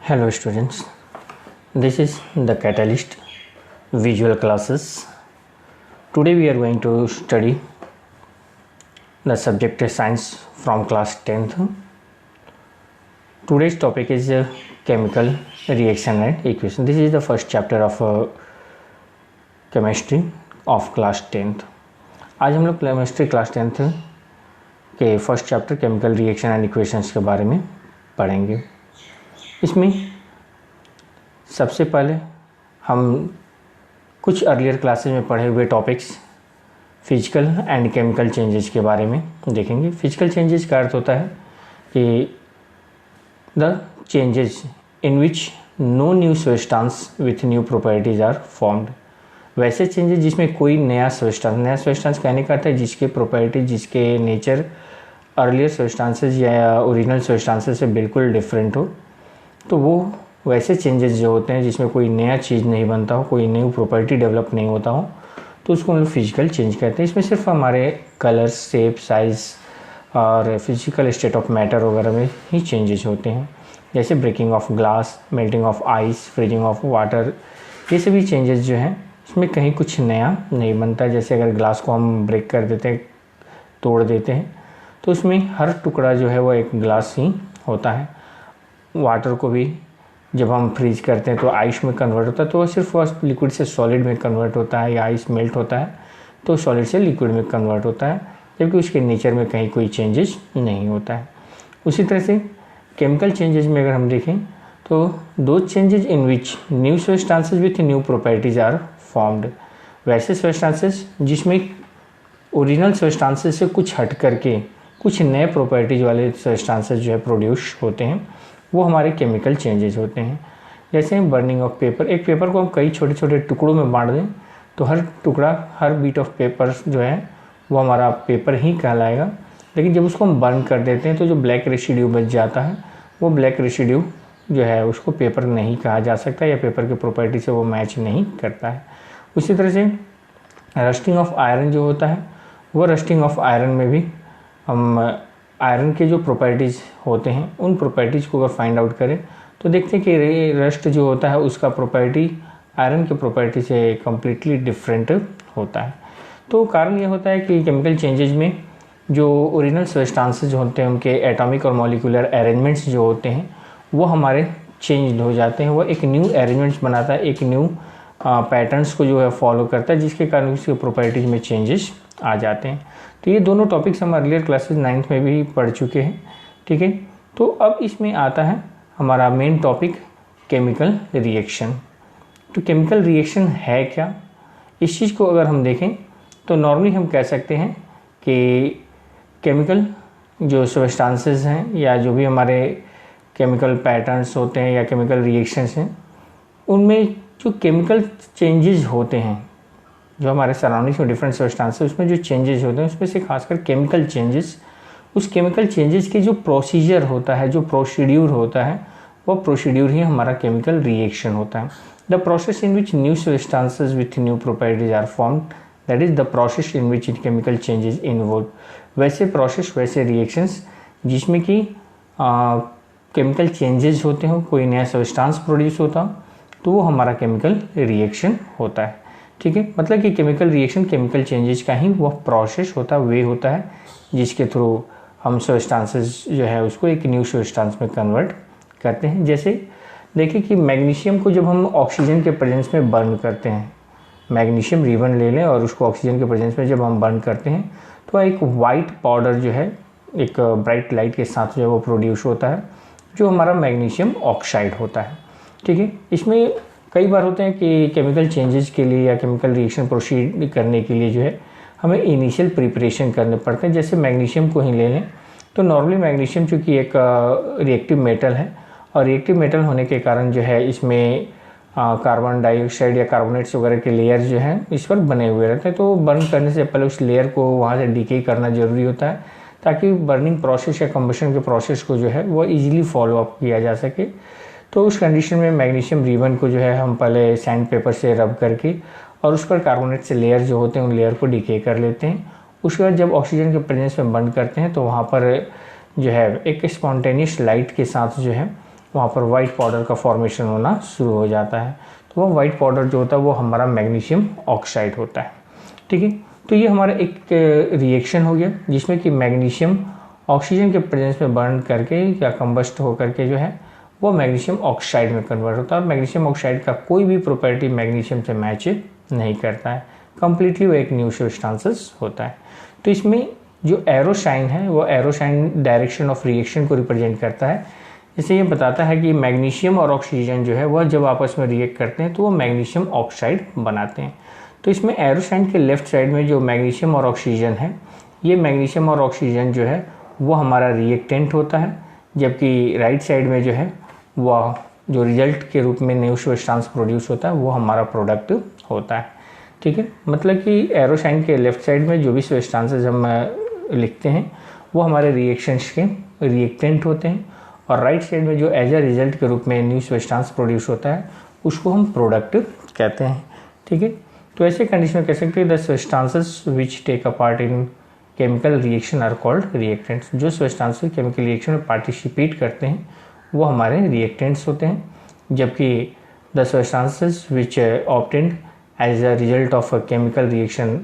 Hello students, this is the Catalyst Visual Classes. Today we are going to study the subject Science from class 10th. Today's topic is chemical reaction and equation. This is the first chapter of chemistry of class 10th. आज हम लोग chemistry class 10th के first chapter chemical reaction and equations के बारे में पढ़ेंगे। इसमें सबसे पहले हम कुछ अर्लियर क्लासेज में पढ़े हुए topics physical and chemical changes के बारे में देखेंगे। फिजिकल चेंजेस का अर्थ होता है कि the changes in which no new substance with new properties are formed. वैसे चेंजेस जिसमें कोई नया सब्सटेंस कहने का अर्थ है जिसके प्रॉपर्टी जिसके नेचर अर्लियर सब्सटेंसेस या ओरिजिनल सब्सटेंसेस से बिल्कुल डिफरेंट हो, तो वो वैसे चेंजेस जो होते हैं जिसमें कोई नया चीज़ नहीं बनता हो, कोई न्यू प्रॉपर्टी डेवलप नहीं होता हो, तो उसको हम लोग फिजिकल चेंज कहते हैं। इसमें सिर्फ हमारे कलर, शेप, साइज़ और फिजिकल स्टेट ऑफ मैटर वगैरह में ही चेंजेस होते हैं, जैसे breaking of glass, melting of ice, freezing of water. ये सभी चेंजेस जो हैं इसमें कहीं कुछ नया नहीं बनता। जैसे अगर ग्लास को हम ब्रेक कर देते हैं, तोड़ देते हैं, तो उसमें हर टुकड़ा जो है वो एक ग्लास ही होता है। वाटर को भी जब हम फ्रीज करते हैं तो आइस में कन्वर्ट होता है, तो वो सिर्फ लिक्विड से सॉलिड में कन्वर्ट होता है, या आइस मेल्ट होता है तो सॉलिड से लिक्विड में कन्वर्ट होता है, जबकि उसके नेचर में कहीं कोई चेंजेस नहीं होता है। उसी तरह से केमिकल चेंजेस में अगर हम देखें तो दो changes in which new substances with new properties are formed. वैसे सब्सटेंसेस जिसमें ओरिजिनल सब्सटेंसेस से कुछ हट करके कुछ नए प्रॉपर्टीज वाले सब्सटेंसेस जो है प्रोड्यूस होते हैं, वो हमारे केमिकल चेंजेस होते हैं। जैसे बर्निंग ऑफ पेपर, एक पेपर को हम कई छोटे छोटे टुकड़ों में बांट दें तो हर टुकड़ा, हर बीट ऑफ पेपर जो है वो हमारा पेपर ही कहलाएगा। लेकिन जब उसको हम बर्न कर देते हैं तो जो ब्लैक रेसिड्यू बच जाता है, वो ब्लैक रेसिड्यू जो है उसको पेपर नहीं कहा जा सकता, या पेपर की प्रॉपर्टी से वो मैच नहीं करता है। उसी तरह से रस्टिंग ऑफ आयरन जो होता है, वो रस्टिंग ऑफ आयरन में भी हम आयरन के जो प्रॉपर्टीज़ होते हैं उन प्रॉपर्टीज़ को अगर फाइंड आउट करें तो देखते हैं कि रस्ट जो होता है उसका प्रॉपर्टी आयरन के प्रॉपर्टी से कम्प्लीटली डिफरेंट होता है। तो कारण ये होता है कि केमिकल चेंजेज में जो ओरिजिनल सब्सटेंसेस होते हैं उनके एटॉमिक और मॉलिक्यूलर अरेंजमेंट्स जो होते हैं वो हमारे चेंज हो जाते हैं। वो एक न्यू अरेंजमेंट्स बनाता है, एक न्यू पैटर्न्स को जो है फॉलो करता है, जिसके कारण उसकी प्रॉपर्टीज़ में चेंजेस आ जाते हैं। तो ये दोनों टॉपिक्स हम अर्लियर क्लासेस 9th में भी पढ़ चुके हैं, ठीक है। तो अब इसमें आता है हमारा मेन टॉपिक केमिकल रिएक्शन। तो केमिकल रिएक्शन है क्या, इस चीज़ को अगर हम देखें तो नॉर्मली हम कह सकते हैं कि केमिकल जो सब्सटेंसेस हैं या जो भी हमारे केमिकल पैटर्न्स होते हैं या केमिकल रिएक्शंस हैं, उनमें जो केमिकल चेंजेस होते हैं, जो हमारे सराउंडिंग्स में डिफरेंट सब्सटेंसेस उसमें जो चेंजेस होते हैं उसमें से खासकर केमिकल चेंजेस, उस केमिकल चेंजेस के जो प्रोसीजर होता है, जो प्रोसीड्यूर होता है, वो प्रोसीड्यूर ही हमारा केमिकल रिएक्शन होता है। The process in which new substances with new properties are formed, that is the process in which chemical changes involve. वैसे प्रोसेस, वैसे रिएक्शंस जिसमें कि केमिकल चेंजेस होते हो, कोई नया सब्सटेंस प्रोड्यूस होता, तो वो हमारा केमिकल रिएक्शन होता है, ठीक है। मतलब कि केमिकल रिएक्शन केमिकल चेंजेस का ही वो प्रोसेस होता है, वे होता है जिसके थ्रू हम सब्सटेंसेस जो है उसको एक न्यू सब्सटेंस में कन्वर्ट करते हैं। जैसे देखिए कि मैग्नीशियम को जब हम ऑक्सीजन के प्रेजेंस में बर्न करते हैं, मैग्नीशियम रिबन ले लें और उसको ऑक्सीजन के प्रेजेंस में जब हम बर्न करते हैं तो एक वाइट पाउडर जो है एक ब्राइट लाइट के साथ जो है वो प्रोड्यूस होता है, जो हमारा मैग्नीशियम ऑक्साइड होता है, ठीक है। इसमें कई बार होते हैं कि केमिकल चेंजेस के लिए या केमिकल रिएक्शन प्रोसीड करने के लिए जो है हमें इनिशियल प्रिपरेशन करने पड़ते हैं। जैसे मैग्नीशियम को ही ले लें तो नॉर्मली मैग्नीशियम चूँकि एक रिएक्टिव मेटल है, और रिएक्टिव मेटल होने के कारण जो है इसमें कार्बन डाइऑक्साइड या कार्बोनेट्स वगैरह के लेयर जो हैं इस पर बने हुए रहते हैं। तो बर्न करने से पहले उस लेयर को वहाँ से डिके करना ज़रूरी होता है, ताकि बर्निंग प्रोसेस या कंबशन के प्रोसेस को जो है वो ईजिली फॉलो अप किया जा सके। तो उस कंडीशन में मैग्नीशियम रिबन को जो है हम पहले सैंड पेपर से रब करके और उस पर कार्बोनेट से लेयर जो होते हैं उन लेयर को डिके कर लेते हैं। उसके बाद जब ऑक्सीजन के प्रेजेंस में बर्न करते हैं तो वहाँ पर जो है एक स्पॉन्टेनियस लाइट के साथ जो है वहाँ पर वाइट पाउडर का फॉर्मेशन होना शुरू हो जाता है। तो वो वाइट पाउडर जो होता है वो हमारा मैग्नीशियम ऑक्साइड होता है। ठीक है, तो ये हमारा एक रिएक्शन हो गया जिसमें कि मैग्नीशियम ऑक्सीजन के प्रेजेंस में बर्न करके या कंबस्ट होकर के जो है वो मैग्नीशियम ऑक्साइड में कन्वर्ट होता है। और मैग्नीशियम ऑक्साइड का कोई भी प्रॉपर्टी मैग्नीशियम से मैच नहीं करता है, कंप्लीटली वो एक न्यू सब्सटेंस होता है। तो इसमें जो एरो साइन है वो arrow sign direction of reaction को रिप्रेजेंट करता है। इससे ये बताता है कि मैग्नीशियम और ऑक्सीजन जो है वह जब आपस में रिएक्ट करते हैं तो वो मैग्नीशियम ऑक्साइड बनाते हैं। तो इसमें एरो साइन के लेफ्ट साइड में जो मैग्नीशियम और ऑक्सीजन है, ये मैग्नीशियम और ऑक्सीजन जो है वो हमारा रिएक्टेंट होता है, जबकि राइट साइड में जो है वह जो रिजल्ट के रूप में न्यू सब्सटेंस प्रोड्यूस होता है वो हमारा प्रोडक्ट होता है। ठीक है, मतलब कि एरो साइन के लेफ्ट साइड में जो भी सब्सटेंसेस हम लिखते हैं वो हमारे रिएक्शंस के रिएक्टेंट होते हैं, और राइट साइड में जो एज अ रिजल्ट के रूप में न्यू सब्सटेंस प्रोड्यूस होता है उसको हम प्रोडक्ट कहते हैं। ठीक है, तो ऐसे कंडीशन में कह सकते हैं the substances which take a part in chemical reaction are called reactants. जो सब्सटेंसेस केमिकल रिएक्शन में पार्टिसिपेट करते हैं वो हमारे रिएक्टेंट्स होते हैं, जबकि the substances which obtained as a result of a chemical reaction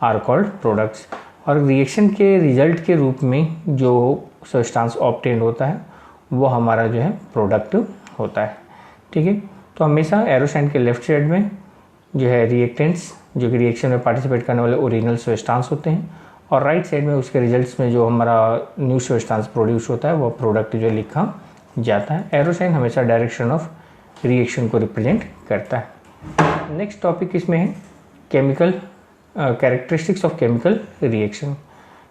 are called products. और रिएक्शन के रिजल्ट के रूप में जो सब्सटेंस ऑब्टेन्ड होता है वो हमारा जो है प्रोडक्ट होता है। ठीक है, तो हमेशा एरो साइन के लेफ्ट साइड में जो है रिएक्टेंट्स जो कि रिएक्शन में पार्टिसिपेट करने वाले ओरिजिनल सब्सटेंस होते हैं, और राइट साइड में उसके रिजल्ट्स में जो हमारा न्यू सब्सटेंस प्रोड्यूस होता है वो प्रोडक्ट जो लिखा जाता है। एरो साइन हमेशा डायरेक्शन ऑफ रिएक्शन को रिप्रेजेंट करता है। नेक्स्ट टॉपिक इसमें है chemical characteristics of chemical reaction.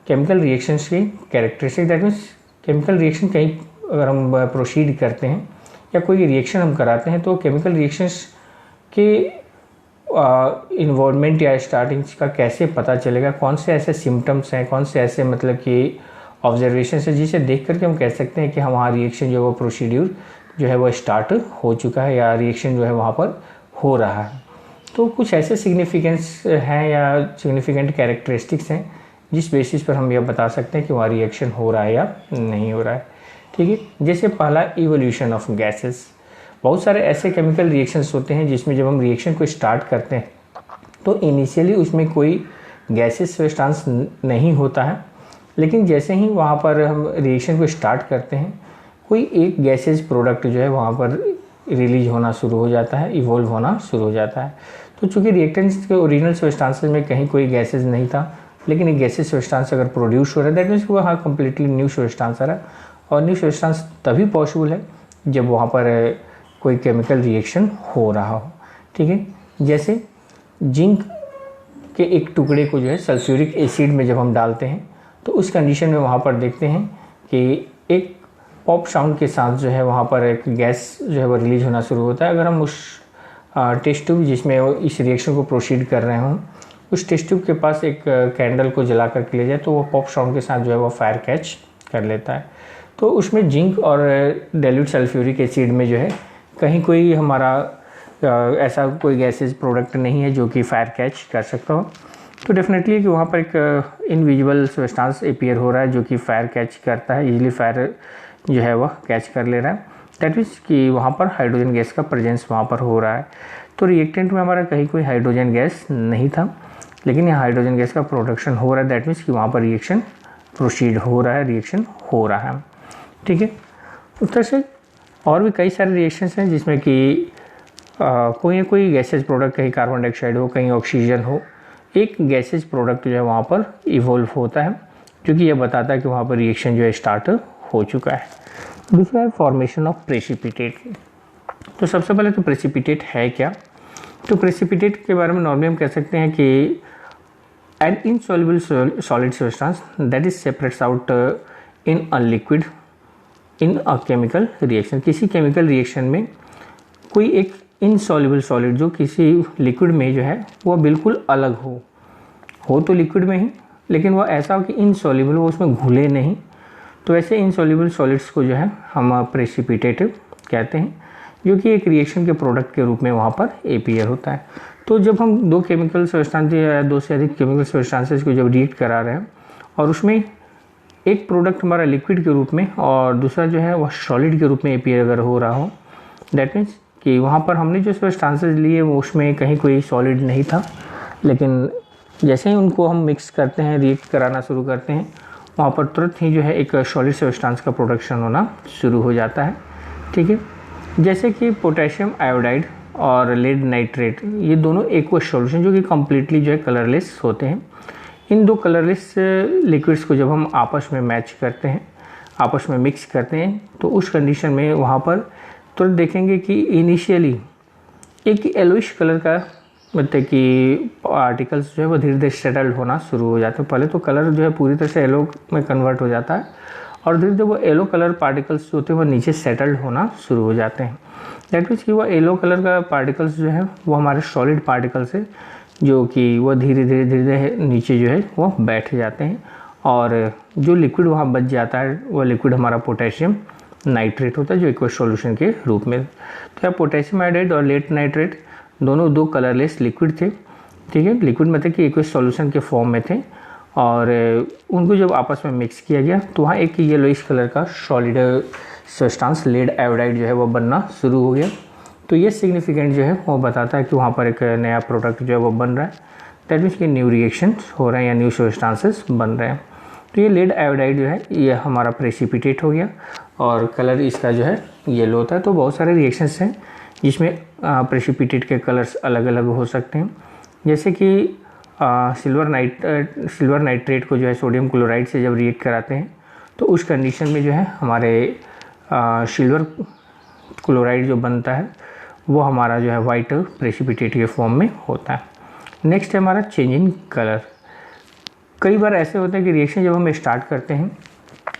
Chemical reactions की characteristic, that means chemical reaction कहीं अगर हम प्रोसीड करते हैं या कोई रिएक्शन हम कराते हैं तो केमिकल रिएक्शंस के इन्वॉल्वमेंट या स्टार्टिंग्स का कैसे पता चलेगा, कौन से ऐसे सिम्टम्स हैं, कौन से ऐसे मतलब कि ऑब्जर्वेशन है जिसे देख करके हम कह सकते हैं कि हमारा रिएक्शन जो है वो प्रोसीड्यूर जो है वो स्टार्ट हो चुका है या रिएक्शन जो है वहाँ पर हो रहा है। तो कुछ ऐसे सिग्निफिकेंस हैं या सिग्निफिकेंट कैरेक्टरिस्टिक्स हैं जिस बेसिस पर हम यह बता सकते हैं कि वहाँ रिएक्शन हो रहा है या नहीं हो रहा है। ठीक है, जैसे पहला इवोल्यूशन ऑफ गैसेस। बहुत सारे ऐसे केमिकल रिएक्शंस होते हैं जिसमें जब हम रिएक्शन को स्टार्ट करते हैं तो इनिशियली उसमें कोई गैसेस सब्सटेंस नहीं होता है, लेकिन जैसे ही वहाँ पर हम रिएक्शन को स्टार्ट करते हैं कोई एक गैसेज प्रोडक्ट जो है वहाँ पर रिलीज होना शुरू हो जाता है, इवोल्व होना शुरू हो जाता है। तो चूँकि रिएक्टेंट्स के ओरिजिनल सब्सटेंसेस में कहीं कोई गैसेज नहीं था, लेकिन एक गैसेज सब्सटेंस अगर प्रोड्यूस हो रहा है दैट मीन्स वहाँ कम्प्लीटली न्यू सब्सटेंस आ रहा है, और न्यू सब्सटेंस तभी पॉसिबल है जब वहाँ पर कोई केमिकल रिएक्शन हो रहा हो। ठीक है, जैसे जिंक के एक टुकड़े को जो है सल्फ्यूरिक एसिड में जब हम डालते हैं तो उस कंडीशन में वहाँ पर देखते हैं कि एक पॉप साउंड के साथ जो है वहाँ पर एक गैस जो है वो रिलीज होना शुरू होता है। अगर हम उस टेस्ट ट्यूब जिसमें इस रिएक्शन को प्रोसीड कर रहे हों उस टेस्ट ट्यूब के पास एक कैंडल को जला कर ले जाए तो वो पॉप साउंड के साथ जो है वो फायर कैच कर लेता है। तो उसमें जिंक और डाइल्यूट सल्फ्यूरिक एसिड में जो है कहीं कोई हमारा ऐसा कोई गैसेज प्रोडक्ट नहीं है जो कि फायर कैच कर सकता हो। तो डेफिनेटली कि वहाँ पर एक इनविजिबल सब्सटेंस अपीयर हो रहा है जो कि फायर कैच करता है, इजीली फायर जो है वह कैच कर ले रहा है। दैट मीन्स कि वहाँ पर हाइड्रोजन गैस का प्रेजेंस वहाँ पर हो रहा है। तो रिएक्टेंट में हमारा कहीं कोई हाइड्रोजन गैस नहीं था, लेकिन यहाँ हाइड्रोजन गैस का प्रोडक्शन हो रहा है। दैट मीन्स कि वहाँ पर रिएक्शन प्रोसीड हो रहा है, रिएक्शन हो रहा है। ठीक है, उस तरह से और भी कई सारे रिएक्शंस हैं जिसमें कि कोई ना कोई गैसेज प्रोडक्ट, कहीं कार्बन डाइऑक्साइड हो, कहीं ऑक्सीजन हो, एक गैसेज प्रोडक्ट जो है वहाँ पर इवोल्व होता है, क्योंकि यह बताता है कि वहाँ पर रिएक्शन जो है स्टार्ट हो चुका है। दूसरा है फॉर्मेशन ऑफ प्रेसिपिटेट। तो सबसे पहले तो प्रेसिपिटेट है क्या? तो प्रेसिपिटेट के बारे में नॉर्मली हम कह सकते हैं कि an insoluble solid substance that is separates out in a liquid in a chemical reaction. किसी केमिकल रिएक्शन में कोई एक इनसॉल्युबल सॉलिड जो किसी लिक्विड में जो है वो बिल्कुल अलग हो तो लिक्विड में ही, लेकिन वो ऐसा हो कि इनसॉल्युबल, वो उसमें घुले नहीं। तो ऐसे इनसॉल्युबल सॉलिड्स को जो है हम प्रेसिपिटेट कहते हैं, जो कि एक रिएक्शन के प्रोडक्ट के रूप में वहाँ पर अपीयर होता है। तो जब हम दो केमिकल सब्सटेंस या दो से अधिक केमिकल सब्सटेंसेस को जब रिएक्ट करा रहे हैं और उसमें एक प्रोडक्ट हमारा लिक्विड के रूप में और दूसरा जो है वह सॉलिड के रूप में अपीयर अगर हो रहा हो, दैट मीन्स कि वहाँ पर हमने जो सब्सटेंसेस लिए वो उसमें कहीं कोई सॉलिड नहीं था, लेकिन जैसे ही उनको हम मिक्स करते हैं, रिएक्ट कराना शुरू करते हैं, वहाँ पर तुरंत ही जो है एक सॉलिड सब्सटेंस का प्रोडक्शन होना शुरू हो जाता है। ठीक है, जैसे कि पोटेशियम आयोडाइड और लेड नाइट्रेट, ये दोनों एक्वस सॉल्यूशन जो कि कम्प्लीटली जो है कलरलेस होते हैं। इन दो कलरलेस लिक्विड्स को जब हम आपस में मैच करते हैं, आपस में मिक्स करते हैं, तो उस कंडीशन में वहाँ पर तुरंत देखेंगे कि इनिशियली एक येलोइश कलर का मतलब कि पार्टिकल्स जो है वो धीरे धीरे सेटल्ड होना शुरू हो जाते हैं। पहले तो कलर जो है पूरी तरह से येलो में कन्वर्ट हो जाता है और धीरे धीरे वो येलो कलर पार्टिकल्स जो होते हैं वो नीचे सेटल्ड होना शुरू हो जाते हैं। दैट मीन्स कि वो येलो कलर का पार्टिकल्स जो है वो हमारे सॉलिड पार्टिकल्स है, जो कि वो धीरे धीरे नीचे जो है वो बैठ जाते हैं और जो लिक्विड वहाँ बच जाता है वो लिक्विड हमारा पोटेशियम नाइट्रेट होता है, जो एक्वस सॉल्यूशन के रूप में। तो यहाँ पोटेशियम आयोडाइड और लेड नाइट्रेट दोनों दो कलरलेस लिक्विड थे। ठीक है, लिक्विड मतलब कि एक्वस सॉल्यूशन के फॉर्म में थे और उनको जब आपस में मिक्स किया गया तो वहाँ एक येलोइश कलर का सॉलिड सब्सटेंस लेड आयोडाइड जो है वो बनना शुरू हो गया। तो ये सिग्निफिकेंट जो है वो बताता है कि वहाँ पर एक नया प्रोडक्ट जो है वो बन रहा है। दैट मीन्स कि न्यू रिएक्शन हो रहे हैं या न्यू सब्सटेंसेस बन रहे हैं। तो ये लेड आयोडाइड जो है ये हमारा प्रेसिपिटेट हो गया और कलर इसका जो है येलो होता है। तो बहुत सारे रिएक्शंस हैं जिसमें प्रेसिपिटेट के कलर्स अलग अलग हो सकते हैं, जैसे कि सिल्वर नाइट्रेट को जो है सोडियम क्लोराइड से जब रिएक्ट कराते हैं तो उस कंडीशन में जो है हमारे सिल्वर क्लोराइड जो बनता है वो हमारा जो है वाइट प्रेसिपिटेट के फॉर्म में होता है। नेक्स्ट है हमारा चेंज इन कलर। कई बार ऐसे होता है कि रिएक्शन जब हम स्टार्ट करते हैं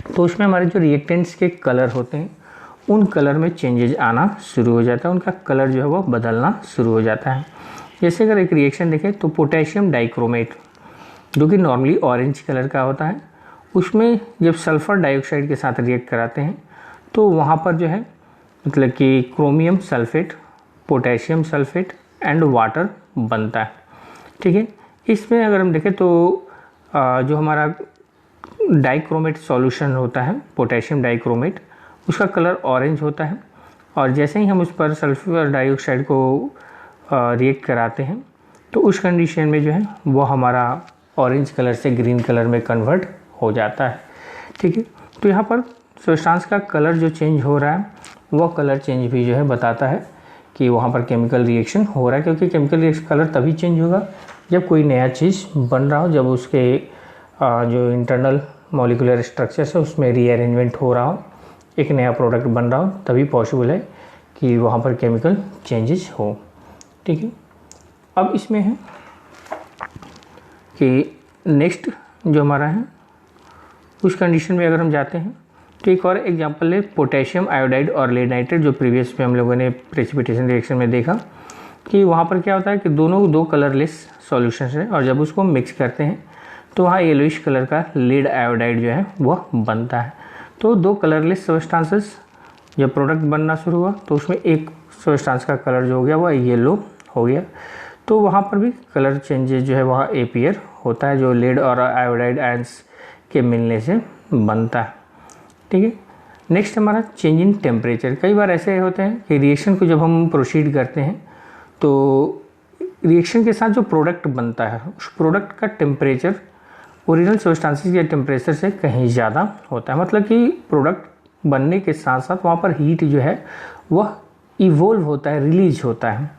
तो उसमें हमारे जो रिएक्टेंट्स के कलर होते हैं उन कलर में चेंजेज आना शुरू हो जाता है, उनका कलर जो है वो बदलना शुरू हो जाता है। जैसे अगर एक रिएक्शन देखें तो पोटेशियम डाइक्रोमेट जो कि नॉर्मली ऑरेंज कलर का होता है, उसमें जब सल्फ़र डाइऑक्साइड के साथ रिएक्ट कराते हैं तो वहाँ पर जो है मतलब कि chromium sulphate, potassium sulphate and water बनता है। ठीक है, इसमें अगर हम देखें तो जो हमारा डाइक्रोमेट सॉल्यूशन होता है पोटेशियम डाइक्रोमेट, उसका कलर ऑरेंज होता है और जैसे ही हम उस पर सल्फर डाइऑक्साइड को रिएक्ट कराते हैं तो उस कंडीशन में जो है वो हमारा ऑरेंज कलर से ग्रीन कलर में कन्वर्ट हो जाता है। ठीक है, तो यहाँ पर सब्सटेंस का कलर जो चेंज हो रहा है वो कलर चेंज भी जो है बताता है कि वहाँ पर केमिकल रिएक्शन हो रहा है, क्योंकि केमिकल रिएक्शन कलर तभी चेंज होगा जब कोई नया चीज़ बन रहा हो, जब उसके जो इंटरनल मॉलिक्यूलर स्ट्रक्चर्स है उसमें रीअरेंजमेंट हो रहा हो, एक नया प्रोडक्ट बन रहा हो, तभी पॉसिबल है कि वहाँ पर केमिकल चेंजेस हो। ठीक है, अब इसमें है कि नेक्स्ट जो हमारा है उस कंडीशन में अगर हम जाते हैं तो एक और एग्जांपल है पोटेशियम आयोडाइड और लेड नाइट्रेट, जो प्रीवियस में हम लोगों ने प्रेसिपिटेशन रिएक्शन में देखा कि वहाँ पर क्या होता है कि दोनों दो कलरलेस सॉल्यूशंस हैं और जब उसको मिक्स करते हैं तो वहाँ येलोइश कलर का लेड आयोडाइड जो है वह बनता है। तो दो कलरलेस सब्सटेंसेस जब प्रोडक्ट बनना शुरू हुआ तो उसमें एक सब्सटेंस का कलर जो हो गया वह येलो हो गया, तो वहाँ पर भी कलर चेंजेस जो है वह अपीयर होता है, जो लेड और आयोडाइड आयंस के मिलने से बनता है। ठीक है, नेक्स्ट हमारा चेंज इन टेम्परेचर। कई बार ऐसे होते हैं कि रिएक्शन को जब हम प्रोसीड करते हैं तो रिएक्शन के साथ जो प्रोडक्ट बनता है उस प्रोडक्ट का टेम्परेचर ओरिजिनल सब्सटेंसेस के टेम्परेचर से कहीं ज़्यादा होता है, मतलब कि प्रोडक्ट बनने के साथ साथ वहाँ पर हीट जो है वह इवोल्व होता है, रिलीज होता है।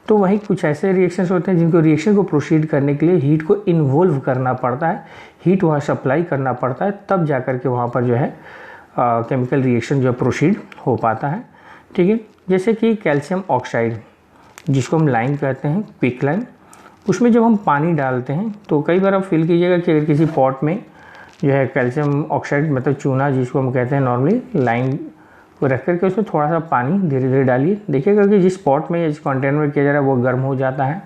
तो वहीं कुछ ऐसे रिएक्शंस होते हैं जिनको रिएक्शन को प्रोसीड करने के लिए हीट को इन्वोल्व करना पड़ता है, हीट वहाँ सप्लाई करना पड़ता है, तब जा कर के वहाँ पर जो है केमिकल रिएक्शन जो प्रोसीड हो पाता है। ठीक है, जैसे कि कैल्शियम ऑक्साइड जिसको हम लाइम कहते हैं, क्विक लाइम, उसमें जब हम पानी डालते हैं तो कई बार आप फील कीजिएगा कि अगर किसी पॉट में जो है कैल्शियम ऑक्साइड मतलब चूना जिसको हम कहते हैं नॉर्मली लाइम को रख करके उसमें थोड़ा सा पानी धीरे धीरे डालिए, देखिएगा कि जिस पॉट में या जिस कंटेनर में किया जा रहा है वो गर्म हो जाता है,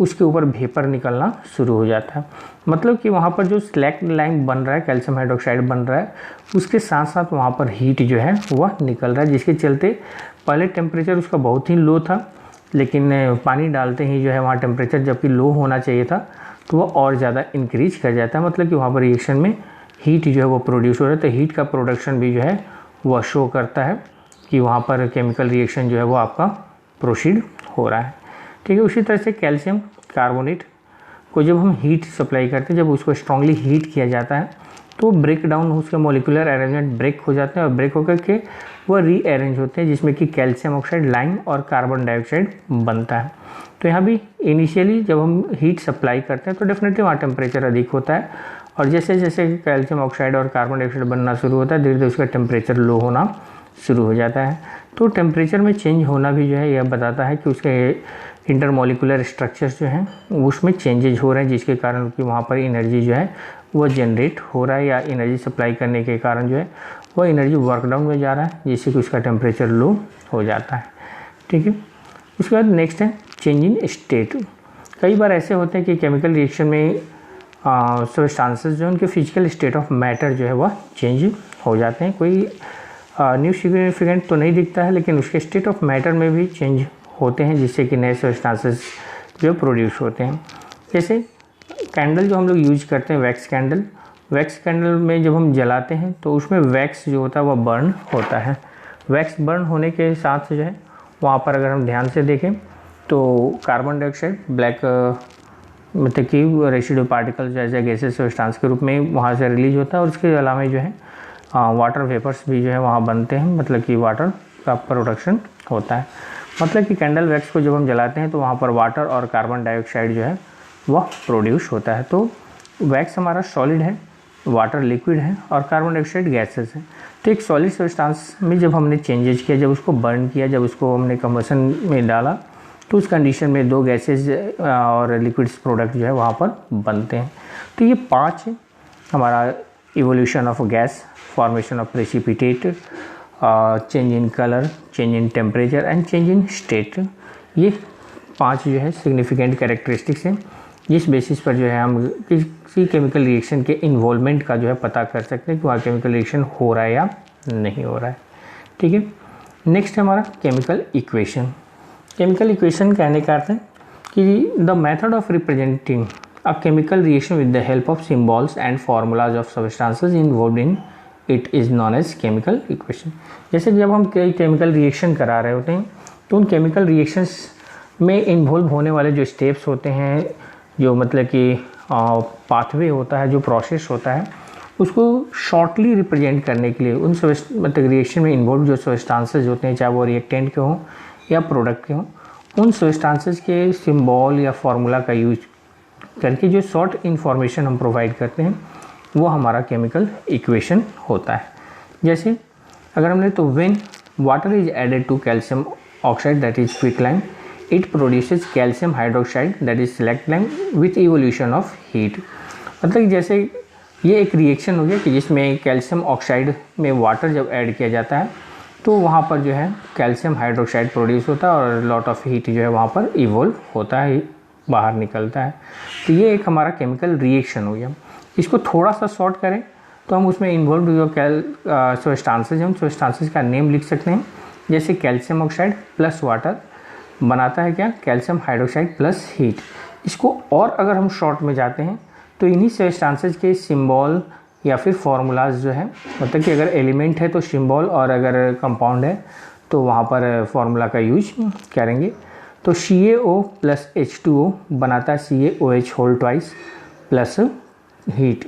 उसके ऊपर वेपर निकलना शुरू हो जाता है। मतलब कि वहाँ पर जो स्लैक लाइम बन रहा है, कैल्शियम हाइड्रोक्साइड बन रहा है, उसके साथ साथ वहाँ पर हीट जो है वह निकल रहा है, जिसके चलते पहले टेम्परेचर उसका बहुत ही लो था, लेकिन पानी डालते ही जो है वहाँ टेम्परेचर जबकि लो होना चाहिए था तो वह और ज़्यादा इंक्रीज कर जाता है। मतलब कि वहाँ पर रिएक्शन में हीट जो है वो प्रोड्यूस हो रहा है, तो हीट का प्रोडक्शन भी जो है वह शो करता है कि वहाँ पर केमिकल रिएक्शन जो है वो आपका प्रोसीड हो रहा है। ठीक है, उसी तरह से कैल्शियम कार्बोनेट को जब हम हीट सप्लाई करते हैं, जब उसको स्ट्रांगली हीट किया जाता है तो ब्रेक डाउन, उसके मोलिकुलर अरेंजमेंट ब्रेक हो जाते हैं और ब्रेक होकर के वो रीअरेंज होते हैं, जिसमें कि कैल्शियम ऑक्साइड, लाइम और कार्बन डाइऑक्साइड बनता है। तो यहाँ भी इनिशियली जब हम हीट सप्लाई करते हैं तो डेफिनेटली वहाँ टेम्परेचर अधिक होता है, और जैसे जैसे कैल्शियम ऑक्साइड और कार्बन डाइऑक्साइड बनना शुरू होता है, धीरे धीरे उसका टेम्परेचर लो होना शुरू हो जाता है। तो टेम्परेचर में चेंज होना भी जो है यह बताता है कि उसके इंटरमोलिकुलर स्ट्रक्चर्स जो हैं उसमें चेंजेज हो रहे हैं, जिसके कारण कि वहाँ पर एनर्जी जो है वो जनरेट हो रहा है, या एनर्जी सप्लाई करने के कारण जो है वो एनर्जी वर्क डाउन में जा रहा है, जिससे कि उसका टेम्परेचर लो हो जाता है। ठीक है, उसके बाद नेक्स्ट है चेंज इन स्टेट। कई बार ऐसे होते हैं कि केमिकल रिएक्शन में सब्सटेंसेस जो उनके फिजिकल स्टेट ऑफ मैटर जो है वह चेंज हो जाते हैं। कोई न्यू सिग्निफिकेंट तो नहीं दिखता है, लेकिन उसके स्टेट ऑफ मैटर में भी चेंज होते हैं, जिससे कि नए सब्सटेंसेस जो प्रोड्यूस होते हैं। जैसे कैंडल जो हम लोग यूज करते हैं, वैक्स कैंडल में जब हम जलाते हैं तो उसमें वैक्स जो होता है वह बर्न होता है। वैक्स बर्न होने के साथ जो है वहाँ पर अगर हम ध्यान से देखें तो कार्बन डाइऑक्साइड, ब्लैक मतलब कि रेसिड्यू पार्टिकल जैसे गैसेस सब्सटेंस के रूप में वहाँ से रिलीज होता है, और उसके अलावा जो है वाटर वेपर्स भी जो है वहाँ बनते हैं, मतलब कि वाटर का प्रोडक्शन होता है। मतलब कि कैंडल वैक्स को जब हम जलाते हैं तो वहाँ पर वाटर और कार्बन डाइऑक्साइड जो है वह प्रोड्यूस होता है। तो वैक्स हमारा सॉलिड है, वाटर लिक्विड है और कार्बन डाइऑक्साइड गैसेस है। तो एक सॉलिड सब्सटेंस में जब हमने चेंजेस किया, जब उसको बर्न किया, जब उसको हमने कंबशन में डाला, तो उस कंडीशन में दो गैसेस और लिक्विड्स प्रोडक्ट जो है वहाँ पर बनते हैं। तो ये 5 हमारा evolution of gas, formation of precipitate, change in colour, change in temperature and change in state, ये 5 जो है सिग्निफिकेंट कैरेक्टरिस्टिक्स हैं, जिस बेसिस पर जो है हम किसी केमिकल रिएक्शन के इन्वॉल्वमेंट का जो है पता कर सकते हैं कि वहाँ केमिकल रिएक्शन हो रहा है या नहीं हो रहा है। ठीक है, नेक्स्ट है हमारा केमिकल इक्वेशन। केमिकल इक्वेशन कहने का अर्थ है कि the method of representing a chemical reaction with the help of symbols and formulas of substances involved in it is known as chemical equation. जैसे जब हम कोई केमिकल रिएक्शन करा रहे होते हैं तो उन केमिकल रिएक्शंस में इन्वॉल्व होने वाले जो स्टेप्स होते हैं, जो मतलब कि पाथवे होता है, जो प्रोसेस होता है, उसको शॉर्टली रिप्रेजेंट करने के लिए उन मतलब रिएक्शन में इन्वॉल्व जो सब्सटेंसेस होते हैं, चाहे वो रिएक्टेंट के हों या प्रोडक्ट के हों, उन सब्सटेंसेस के सिंबल या फार्मूला का यूज करके जो शॉर्ट इन्फॉर्मेशन हम प्रोवाइड करते हैं वो हमारा केमिकल इक्वेशन होता है। जैसे अगर हमने तो when water is added to calcium oxide that is quicklime, it produces calcium hydroxide that is slaked lime with evolution of heat. मतलब जैसे ये एक रिएक्शन हो गया कि जिसमें कैल्शियम ऑक्साइड में वाटर जब ऐड किया जाता है तो वहाँ पर जो है कैल्शियम हाइड्रोक्साइड प्रोड्यूस होता है और लॉट ऑफ हीट जो है वहाँ पर इवोल्व होता है, बाहर निकलता है। तो ये एक हमारा केमिकल रिएक्शन हो गया। इसको थोड़ा सा शॉर्ट करें तो हम उसमें इन्वॉल्व जो सब्सटेंसेस हैं उन सब्सटेंसेस का नेम लिख सकते हैं। जैसे कैल्शियम ऑक्साइड प्लस वाटर बनाता है क्या, कैल्शियम हाइड्रोक्साइड प्लस हीट। इसको और अगर हम शॉर्ट में जाते हैं तो इन्हीं सब्सटेंसेस के सिंबल या फिर फार्मूलाज जो है, मतलब कि अगर एलिमेंट है तो सिंबल और अगर कंपाउंड है तो वहाँ पर फार्मूला का यूज करेंगे। तो CaO प्लस H2O बनाता है CaOH whole twice plus heat.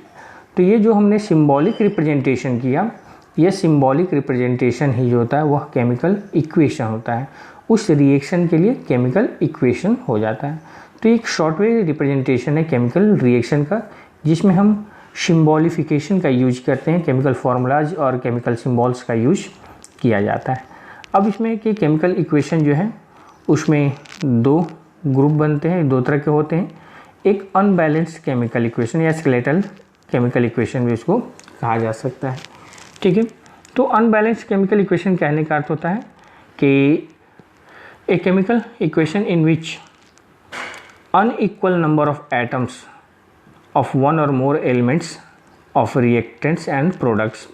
तो ये जो हमने सिंबॉलिक रिप्रेजेंटेशन किया, यह सिंबॉलिक रिप्रेजेंटेशन ही जो होता है वह केमिकल इक्वेशन होता है। उस रिएक्शन के लिए केमिकल इक्वेशन हो जाता है। तो एक शॉर्ट वे रिप्रेजेंटेशन है केमिकल रिएक्शन का, जिसमें हम सिंबॉलिफिकेशन का यूज करते हैं, केमिकल फार्मूलाज और केमिकल सिंबल्स का यूज किया जाता है। अब इसमें कि केमिकल इक्वेशन जो है उसमें 2 ग्रुप बनते हैं, 2 तरह के होते हैं। एक अनबैलेंस्ड केमिकल इक्वेशन या स्केलेटल केमिकल इक्वेशन भी इसको कहा जा सकता है। ठीक है, तो अनबैलेंस्ड केमिकल इक्वेशन कहने का अर्थ होता है कि a chemical equation in which unequal number of atoms of one और more elements of reactants and products.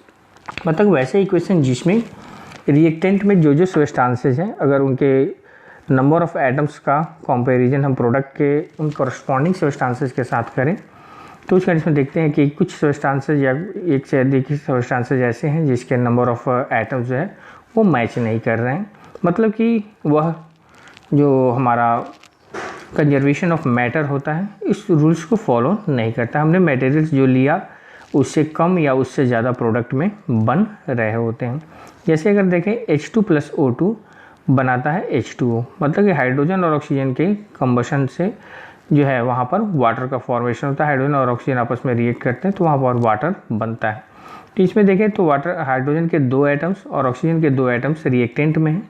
मतलब वैसे इक्वेशन जिसमें रिएक्टेंट में जो सब्सटेंसेस हैं, अगर उनके नंबर ऑफ एटम्स का कंपैरिजन हम प्रोडक्ट के उन कॉरस्पॉन्डिंग सब्सटेंसेस के साथ करें तो उस कंडीशन में देखते हैं कि कुछ सब्सटेंसेस या एक से अधिक सब्सटेंसेस ऐसे हैं जिसके नंबर ऑफ एटम्स जो है वो मैच नहीं कर रहे हैं, मतलब कि वह जो हमारा कंजर्वेशन ऑफ मैटर होता है इस रूल्स को फॉलो नहीं करता। हमने मटेरियल्स जो लिया उससे कम या उससे ज़्यादा प्रोडक्ट में बन रहे होते हैं। जैसे अगर देखें H2+O2 बनाता है H2O, मतलब कि हाइड्रोजन और ऑक्सीजन के कंबशन से जो है वहाँ पर वाटर का फॉर्मेशन होता है। हाइड्रोजन और ऑक्सीजन आपस में रिएक्ट करते हैं तो वहाँ पर वाटर बनता है। तो इसमें देखें तो वाटर हाइड्रोजन के 2 एटम्स और ऑक्सीजन के 2 एटम्स रिएक्टेंट में हैं,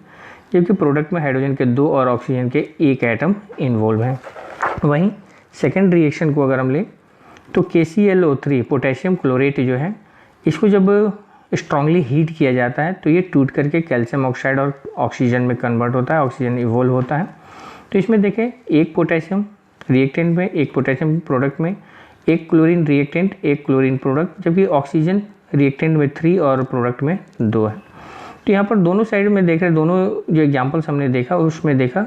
जबकि प्रोडक्ट में हाइड्रोजन के 2 और ऑक्सीजन के 1 एटम इन्वॉल्व हैं। वहीं सेकेंड रिएक्शन को अगर हम लें तो KClO3 पोटेशियम क्लोरेट जो है इसको जब स्ट्रांगली हीट किया जाता है तो ये टूट करके कैल्शियम ऑक्साइड और ऑक्सीजन में कन्वर्ट होता है, ऑक्सीजन इवोल्व होता है। तो इसमें देखें एक पोटेशियम रिएक्टेंट में, एक पोटेशियम प्रोडक्ट में, एक क्लोरीन रिएक्टेंट, एक क्लोरीन प्रोडक्ट, जबकि ऑक्सीजन रिएक्टेंट में 3 और प्रोडक्ट में 2 है। तो यहाँ पर दोनों साइड में देख रहे, दोनों जो एग्जाम्पल्स हमने देखा उसमें देखा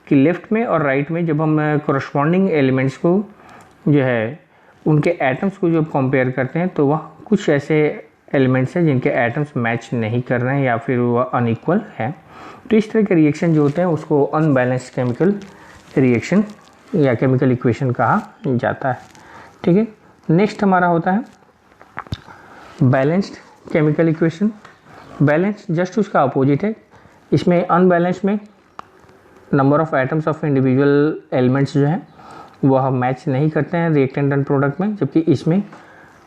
कि लेफ्ट में और राइट में जब हम कोरस्पॉन्डिंग एलिमेंट्स को जो है उनके एटम्स को जब कंपेयर करते हैं तो वह कुछ ऐसे एलिमेंट्स हैं जिनके एटम्स मैच नहीं कर रहे हैं या फिर वह अनइक्वल है। तो इस तरह के रिएक्शन जो होते हैं उसको अनबैलेंस्ड केमिकल रिएक्शन या केमिकल इक्वेशन कहा जाता है। ठीक है, नेक्स्ट हमारा होता है balanced chemical equation. Balanced just उसका अपोजिट है। इसमें अनबैलेंस्ड में number of atoms of individual elements जो हैं वह मैच नहीं करते हैं रिएक्टेंट एंड प्रोडक्ट में, जबकि इसमें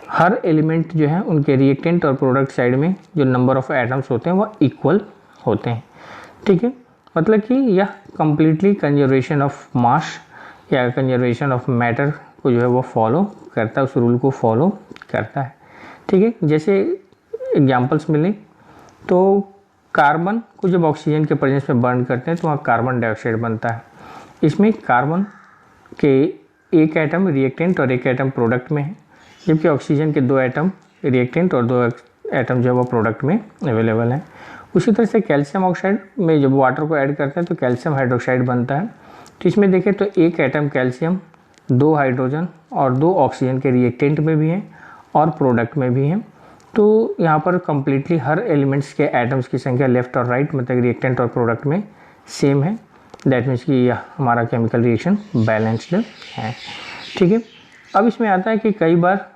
हर एलिमेंट जो है उनके रिएक्टेंट और प्रोडक्ट साइड में जो नंबर ऑफ एटम्स होते हैं वह इक्वल होते हैं। ठीक है, मतलब कि यह कंप्लीटली कंजर्वेशन ऑफ मास या कंजर्वेशन ऑफ मैटर को जो है वो फॉलो करता है, उस रूल को फॉलो करता है। ठीक है, जैसे एग्जांपल्स मिले तो कार्बन को जब ऑक्सीजन के प्रेजेंस में बर्न करते हैं तो वहाँ कार्बन डाइऑक्साइड बनता है। इसमें कार्बन के एक एटम रिएक्टेंट और एक एटम प्रोडक्ट में है, जबकि ऑक्सीजन के 2 एटम रिएक्टेंट और 2 एटम जो है वो प्रोडक्ट में अवेलेबल है। उसी तरह से कैल्शियम ऑक्साइड में जब वाटर को ऐड करते हैं तो कैल्शियम हाइड्रोक्साइड बनता है। तो इसमें देखें तो एक एटम कैल्शियम 2 हाइड्रोजन और 2 ऑक्सीजन के रिएक्टेंट में भी हैं और प्रोडक्ट में भी हैं। तो यहाँ पर कम्प्लीटली हर एलिमेंट्स के एटम्स की संख्या लेफ्ट और राइट मतलब रिएक्टेंट और प्रोडक्ट में सेम है। दैट मीन्स कि यह हमारा केमिकल रिएक्शन बैलेंस्ड है। ठीक है, अब इसमें आता है कि कई बार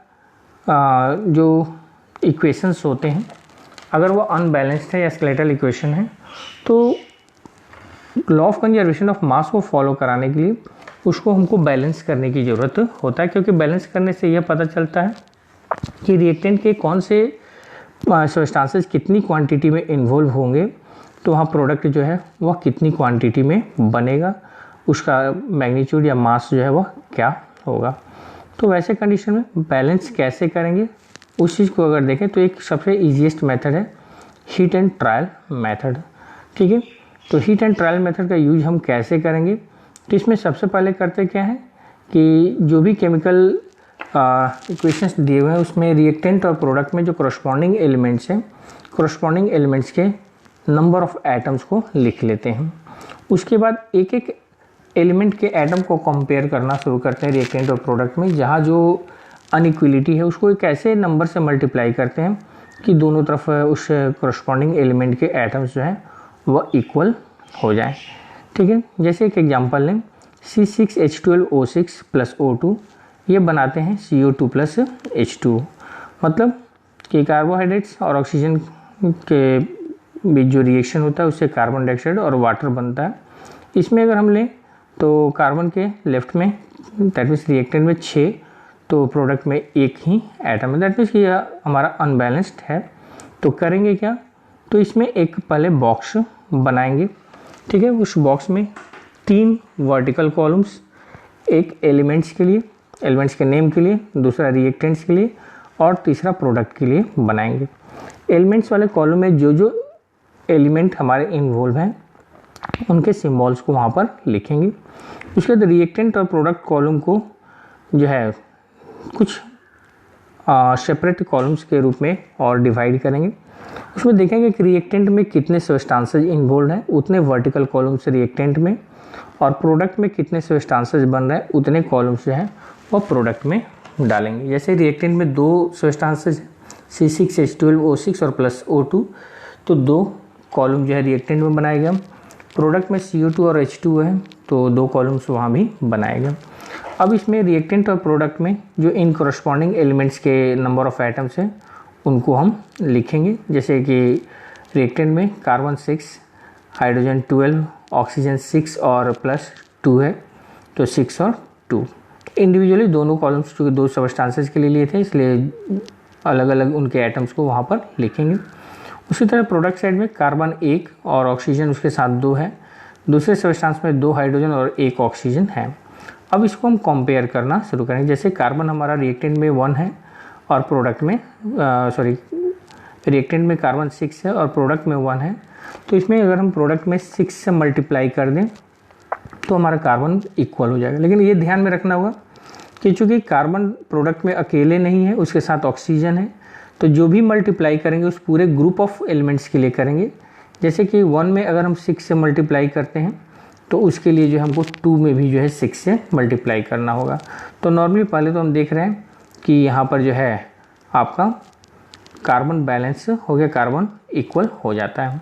जो इक्वेशंस होते हैं अगर वो अनबैलेंस्ड है या स्केलेटल इक्वेशन है तो law of conservation of mass को फॉलो कराने के लिए उसको हमको बैलेंस करने की ज़रूरत होता है, क्योंकि बैलेंस करने से यह पता चलता है कि रिएक्टेंट के कौन से सब्सटेंसेस कितनी क्वांटिटी में इन्वॉल्व होंगे तो वहाँ प्रोडक्ट जो है वह कितनी क्वांटिटी में बनेगा, उसका मैग्नीट्यूड या मास जो है वह क्या होगा। तो वैसे कंडीशन में बैलेंस कैसे करेंगे उस चीज़ को अगर देखें तो एक सबसे ईजीएस्ट मेथड है हीट एंड ट्रायल मेथड। ठीक है, तो हीट एंड ट्रायल मेथड का यूज हम कैसे करेंगे, तो इसमें सबसे पहले करते क्या है कि जो भी केमिकल इक्वेशंस दिए हुए हैं उसमें रिएक्टेंट और प्रोडक्ट में जो कोरस्पॉन्डिंग एलिमेंट्स हैं कोरस्पॉन्डिंग एलिमेंट्स के नंबर ऑफ एटम्स को लिख लेते हैं। उसके बाद एक एक एलिमेंट के एटम को कंपेयर करना शुरू करते हैं रिएक्टेंट और प्रोडक्ट में, जहाँ जो अनइक्वलिटी है उसको एक ऐसे नंबर से मल्टीप्लाई करते हैं कि दोनों तरफ उस कोरस्पॉन्डिंग एलिमेंट के एटम्स जो हैं वह इक्वल हो जाए। ठीक है, जैसे एक एग्जांपल लें C6H12O6 + O2 ये बनाते हैं CO2 + H2O, मतलब कि कार्बोहाइड्रेट्स और ऑक्सीजन के बीच जो रिएक्शन होता है उससे कार्बन डाइऑक्साइड और वाटर बनता है। इसमें अगर हम लें तो कार्बन के लेफ्ट में दैट मीन्स रिएक्टेंट में 6 तो प्रोडक्ट में 1 ही एटम है, दैट मीन्स कि यह हमारा अनबैलेंस्ड है। तो करेंगे क्या, तो इसमें एक पहले बॉक्स बनाएंगे। ठीक है, उस बॉक्स में 3 वर्टिकल कॉलम्स, एक एलिमेंट्स के लिए एलिमेंट्स के नेम के लिए, दूसरा रिएक्टेंट्स के लिए और तीसरा प्रोडक्ट के लिए बनाएंगे। एलिमेंट्स वाले कॉलम में जो जो एलिमेंट हमारे इन्वॉल्व हैं उनके सिम्बॉल्स को वहाँ पर लिखेंगे। उसके बाद रिएक्टेंट और प्रोडक्ट कॉलम को जो है कुछ सेपरेट कॉलम्स के रूप में और डिवाइड करेंगे। उसमें देखेंगे कि रिएक्टेंट में कितने सब्सटेंसेस इन्वॉल्व हैं उतने वर्टिकल कॉलम्स रिएक्टेंट में, और प्रोडक्ट में कितने सब्सटेंसेस बन रहे हैं उतने कॉलम्स जो हैं वो प्रोडक्ट में डालेंगे। जैसे रिएक्टेंट में दो सब्सटेंसेस C6H12O6 और प्लस O2, तो दो कॉलम जो है रिएक्टेंट में बनाएगा। प्रोडक्ट में CO2 और H2 है तो दो कॉलम्स वहाँ भी बनाएगा। अब इसमें रिएक्टेंट और प्रोडक्ट में जो इन कॉरस्पॉन्डिंग एलिमेंट्स के नंबर ऑफ़ एटम्स हैं उनको हम लिखेंगे। जैसे कि रिएक्टेंट में कार्बन 6, हाइड्रोजन 12, ऑक्सीजन 6 और प्लस 2 है तो 6 और 2। इंडिविजुअली दोनों कॉलम्स जो दो सब्सटेंसेस के लिए लिए थे इसलिए अलग अलग उनके एटम्स को वहाँ पर लिखेंगे। उसी तरह प्रोडक्ट साइड में कार्बन 1 और ऑक्सीजन उसके साथ 2 है, दूसरे सब्सटेंस में 2 हाइड्रोजन और 1 ऑक्सीजन है। अब इसको हम कंपेयर करना शुरू करेंगे। जैसे कार्बन हमारा रिएक्टेंट में 1 है और प्रोडक्ट में रिएक्टेंट में कार्बन 6 है और प्रोडक्ट में 1 है, तो इसमें अगर हम प्रोडक्ट में 6 से मल्टीप्लाई कर दें तो हमारा कार्बन इक्वल हो जाएगा। लेकिन ये ध्यान में रखना होगा कि चूँकि कार्बन प्रोडक्ट में अकेले नहीं है, उसके साथ ऑक्सीजन है, तो जो भी मल्टीप्लाई करेंगे उस पूरे ग्रुप ऑफ एलिमेंट्स के लिए करेंगे। जैसे कि 1 में अगर हम 6 से मल्टीप्लाई करते हैं तो उसके लिए जो है हमको 2 में भी जो है 6 से मल्टीप्लाई करना होगा। तो नॉर्मली पहले तो हम देख रहे हैं कि यहाँ पर जो है आपका कार्बन बैलेंस हो गया, कार्बन इक्वल हो जाता है।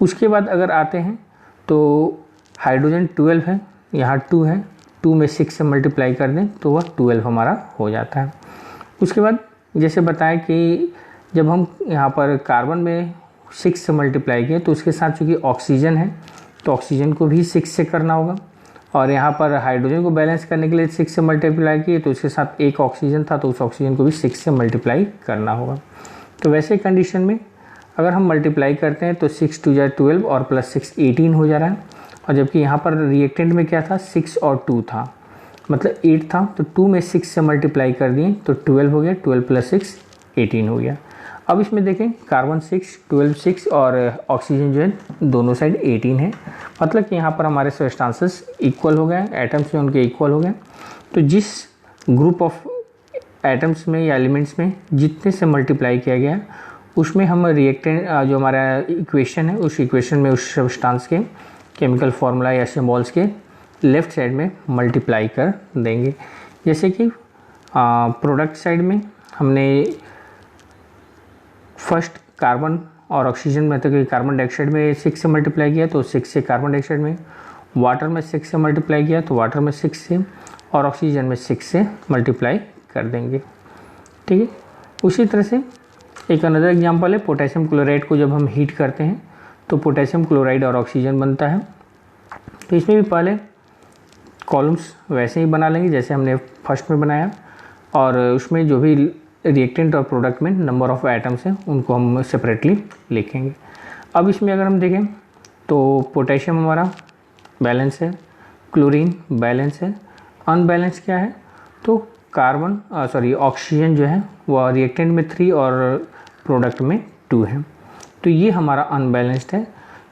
उसके बाद अगर आते हैं तो हाइड्रोजन 12 है, यहाँ 2 है, 2 में 6 से मल्टीप्लाई कर दें तो वह 12 हमारा हो जाता है। उसके बाद जैसे बताया कि जब हम यहाँ पर कार्बन में 6 से मल्टीप्लाई किए तो उसके साथ चूँकि ऑक्सीजन है तो ऑक्सीजन को भी 6 से करना होगा, और यहाँ पर हाइड्रोजन को बैलेंस करने के लिए 6 से मल्टीप्लाई किए तो उसके साथ एक ऑक्सीजन था तो उस ऑक्सीजन को भी 6 से मल्टीप्लाई करना होगा। तो वैसे कंडीशन में अगर हम मल्टीप्लाई करते हैं तो 6 2 जा 12 और प्लस 6 18 हो जा रहा है, और जबकि यहाँ पर रिएक्टेंट में क्या था 6 और 2 था, मतलब 8 था, तो 2 में 6 से मल्टीप्लाई कर दिए तो 12 हो गया, 12 प्लस 6 18 हो गया। अब इसमें देखें कार्बन 6, 12 6 और ऑक्सीजन जो है दोनों साइड 18 है, मतलब कि यहाँ पर हमारे सब्सटेंसेस इक्वल हो गए, एटम्स जो उनके इक्वल हो गए। तो जिस ग्रुप ऑफ एटम्स में या एलिमेंट्स में जितने से मल्टीप्लाई किया गया उसमें हम रिएक्टेंट जो हमारा इक्वेशन है उस इक्वेशन में उस सब्सटेंस के केमिकल फार्मूला या सिम्बॉल्स के लेफ़्ट साइड में मल्टीप्लाई कर देंगे। जैसे कि प्रोडक्ट साइड में हमने फर्स्ट कार्बन और ऑक्सीजन में, तो कि कार्बन डाइऑक्साइड में 6 से मल्टीप्लाई किया तो 6 से कार्बन डाइऑक्साइड में, वाटर में 6 से मल्टीप्लाई किया तो वाटर में 6 से, और ऑक्सीजन में 6 से मल्टीप्लाई कर देंगे। ठीक है। उसी तरह से एक अनदर एग्जांपल है, पोटेशियम क्लोराइड को जब हम हीट करते हैं तो पोटेशियम क्लोराइड और ऑक्सीजन बनता है। तो इसमें भी पहले कॉलम्स वैसे ही बना लेंगे जैसे हमने फर्स्ट में बनाया, और उसमें जो भी रिएक्टेंट और प्रोडक्ट में नंबर ऑफ़ एटम्स हैं उनको हम सेपरेटली लिखेंगे। अब इसमें अगर हम देखें तो पोटेशियम हमारा बैलेंस है, क्लोरीन बैलेंस है, अनबैलेंस क्या है तो कार्बन ऑक्सीजन जो है वह रिएक्टेंट में 3 और प्रोडक्ट में 2 है, तो ये हमारा अनबैलेंस्ड है।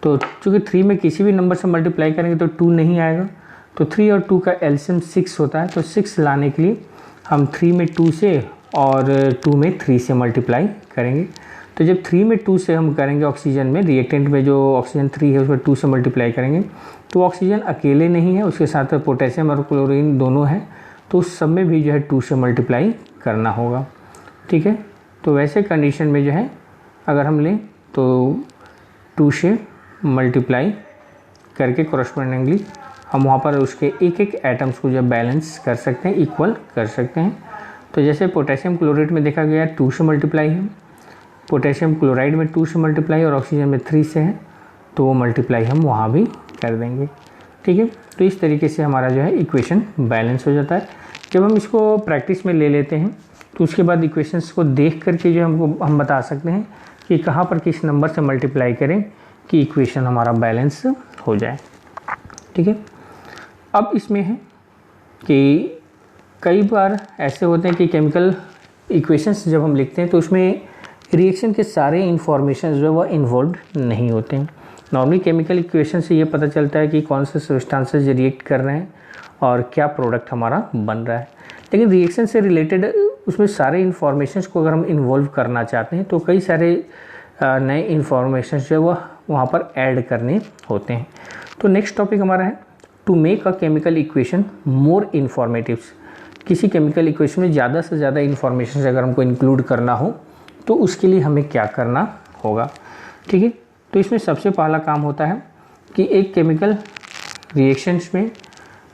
तो चूँकि 3 में किसी भी नंबर से मल्टीप्लाई करेंगे तो 2 नहीं आएगा, तो 3 और 2 का एलसीएम 6 होता है, तो 6 लाने के लिए हम 3 में 2 से और 2 में 3 से मल्टीप्लाई करेंगे। तो जब 3 में 2 से हम करेंगे ऑक्सीजन में, रिएक्टेंट में जो ऑक्सीजन 3 है उसमें 2 से मल्टीप्लाई करेंगे तो ऑक्सीजन अकेले नहीं है, उसके साथ पोटेशियम और क्लोरीन दोनों हैं, तो उस सब में भी जो है 2 से मल्टीप्लाई करना होगा। ठीक है। तो वैसे कंडीशन में जो है अगर हम लें तो 2 से मल्टीप्लाई करके कॉरस्पॉन्डिंगली हम वहाँ पर उसके एक एक एटम्स को जब बैलेंस कर सकते हैं, इक्वल कर सकते हैं। तो जैसे पोटेशियम क्लोरेट में देखा गया 2 से मल्टीप्लाई है, पोटेशियम क्लोराइड में 2 से मल्टीप्लाई और ऑक्सीजन में 3 से है, तो वो मल्टीप्लाई हम वहाँ भी कर देंगे। ठीक है। तो इस तरीके से हमारा जो है इक्वेशन बैलेंस हो जाता है। जब हम इसको प्रैक्टिस में ले लेते हैं तो उसके बाद इक्वेशंस को देख करके जो हम बता सकते हैं कि कहाँ पर किस नंबर से मल्टीप्लाई करें कि इक्वेशन हमारा बैलेंस हो जाए। ठीक है। अब इसमें है कि कई बार ऐसे होते हैं कि केमिकल इक्वेशंस जब हम लिखते हैं तो उसमें रिएक्शन के सारे इंफॉर्मेशन जो है वो इन्वॉल्व नहीं होते हैं। नॉर्मली केमिकल इक्वेशन से ये पता चलता है कि कौन से सब्सटेंसेस रिएक्ट कर रहे हैं और क्या प्रोडक्ट हमारा बन रहा है, लेकिन रिएक्शन से रिलेटेड उसमें सारे इन्फॉर्मेशंस को अगर हम इन्वॉल्व करना चाहते हैं तो कई सारे नए इन्फॉर्मेशन जो है वह वहाँ पर ऐड करने होते हैं। तो नेक्स्ट टॉपिक हमारा है to make a chemical equation more informative. किसी केमिकल इक्वेशन में ज़्यादा से ज़्यादा इन्फॉर्मेशन अगर हमको इंक्लूड करना हो तो उसके लिए हमें क्या करना होगा। ठीक है, तो इसमें सबसे पहला काम होता है कि एक केमिकल रिएक्शंस में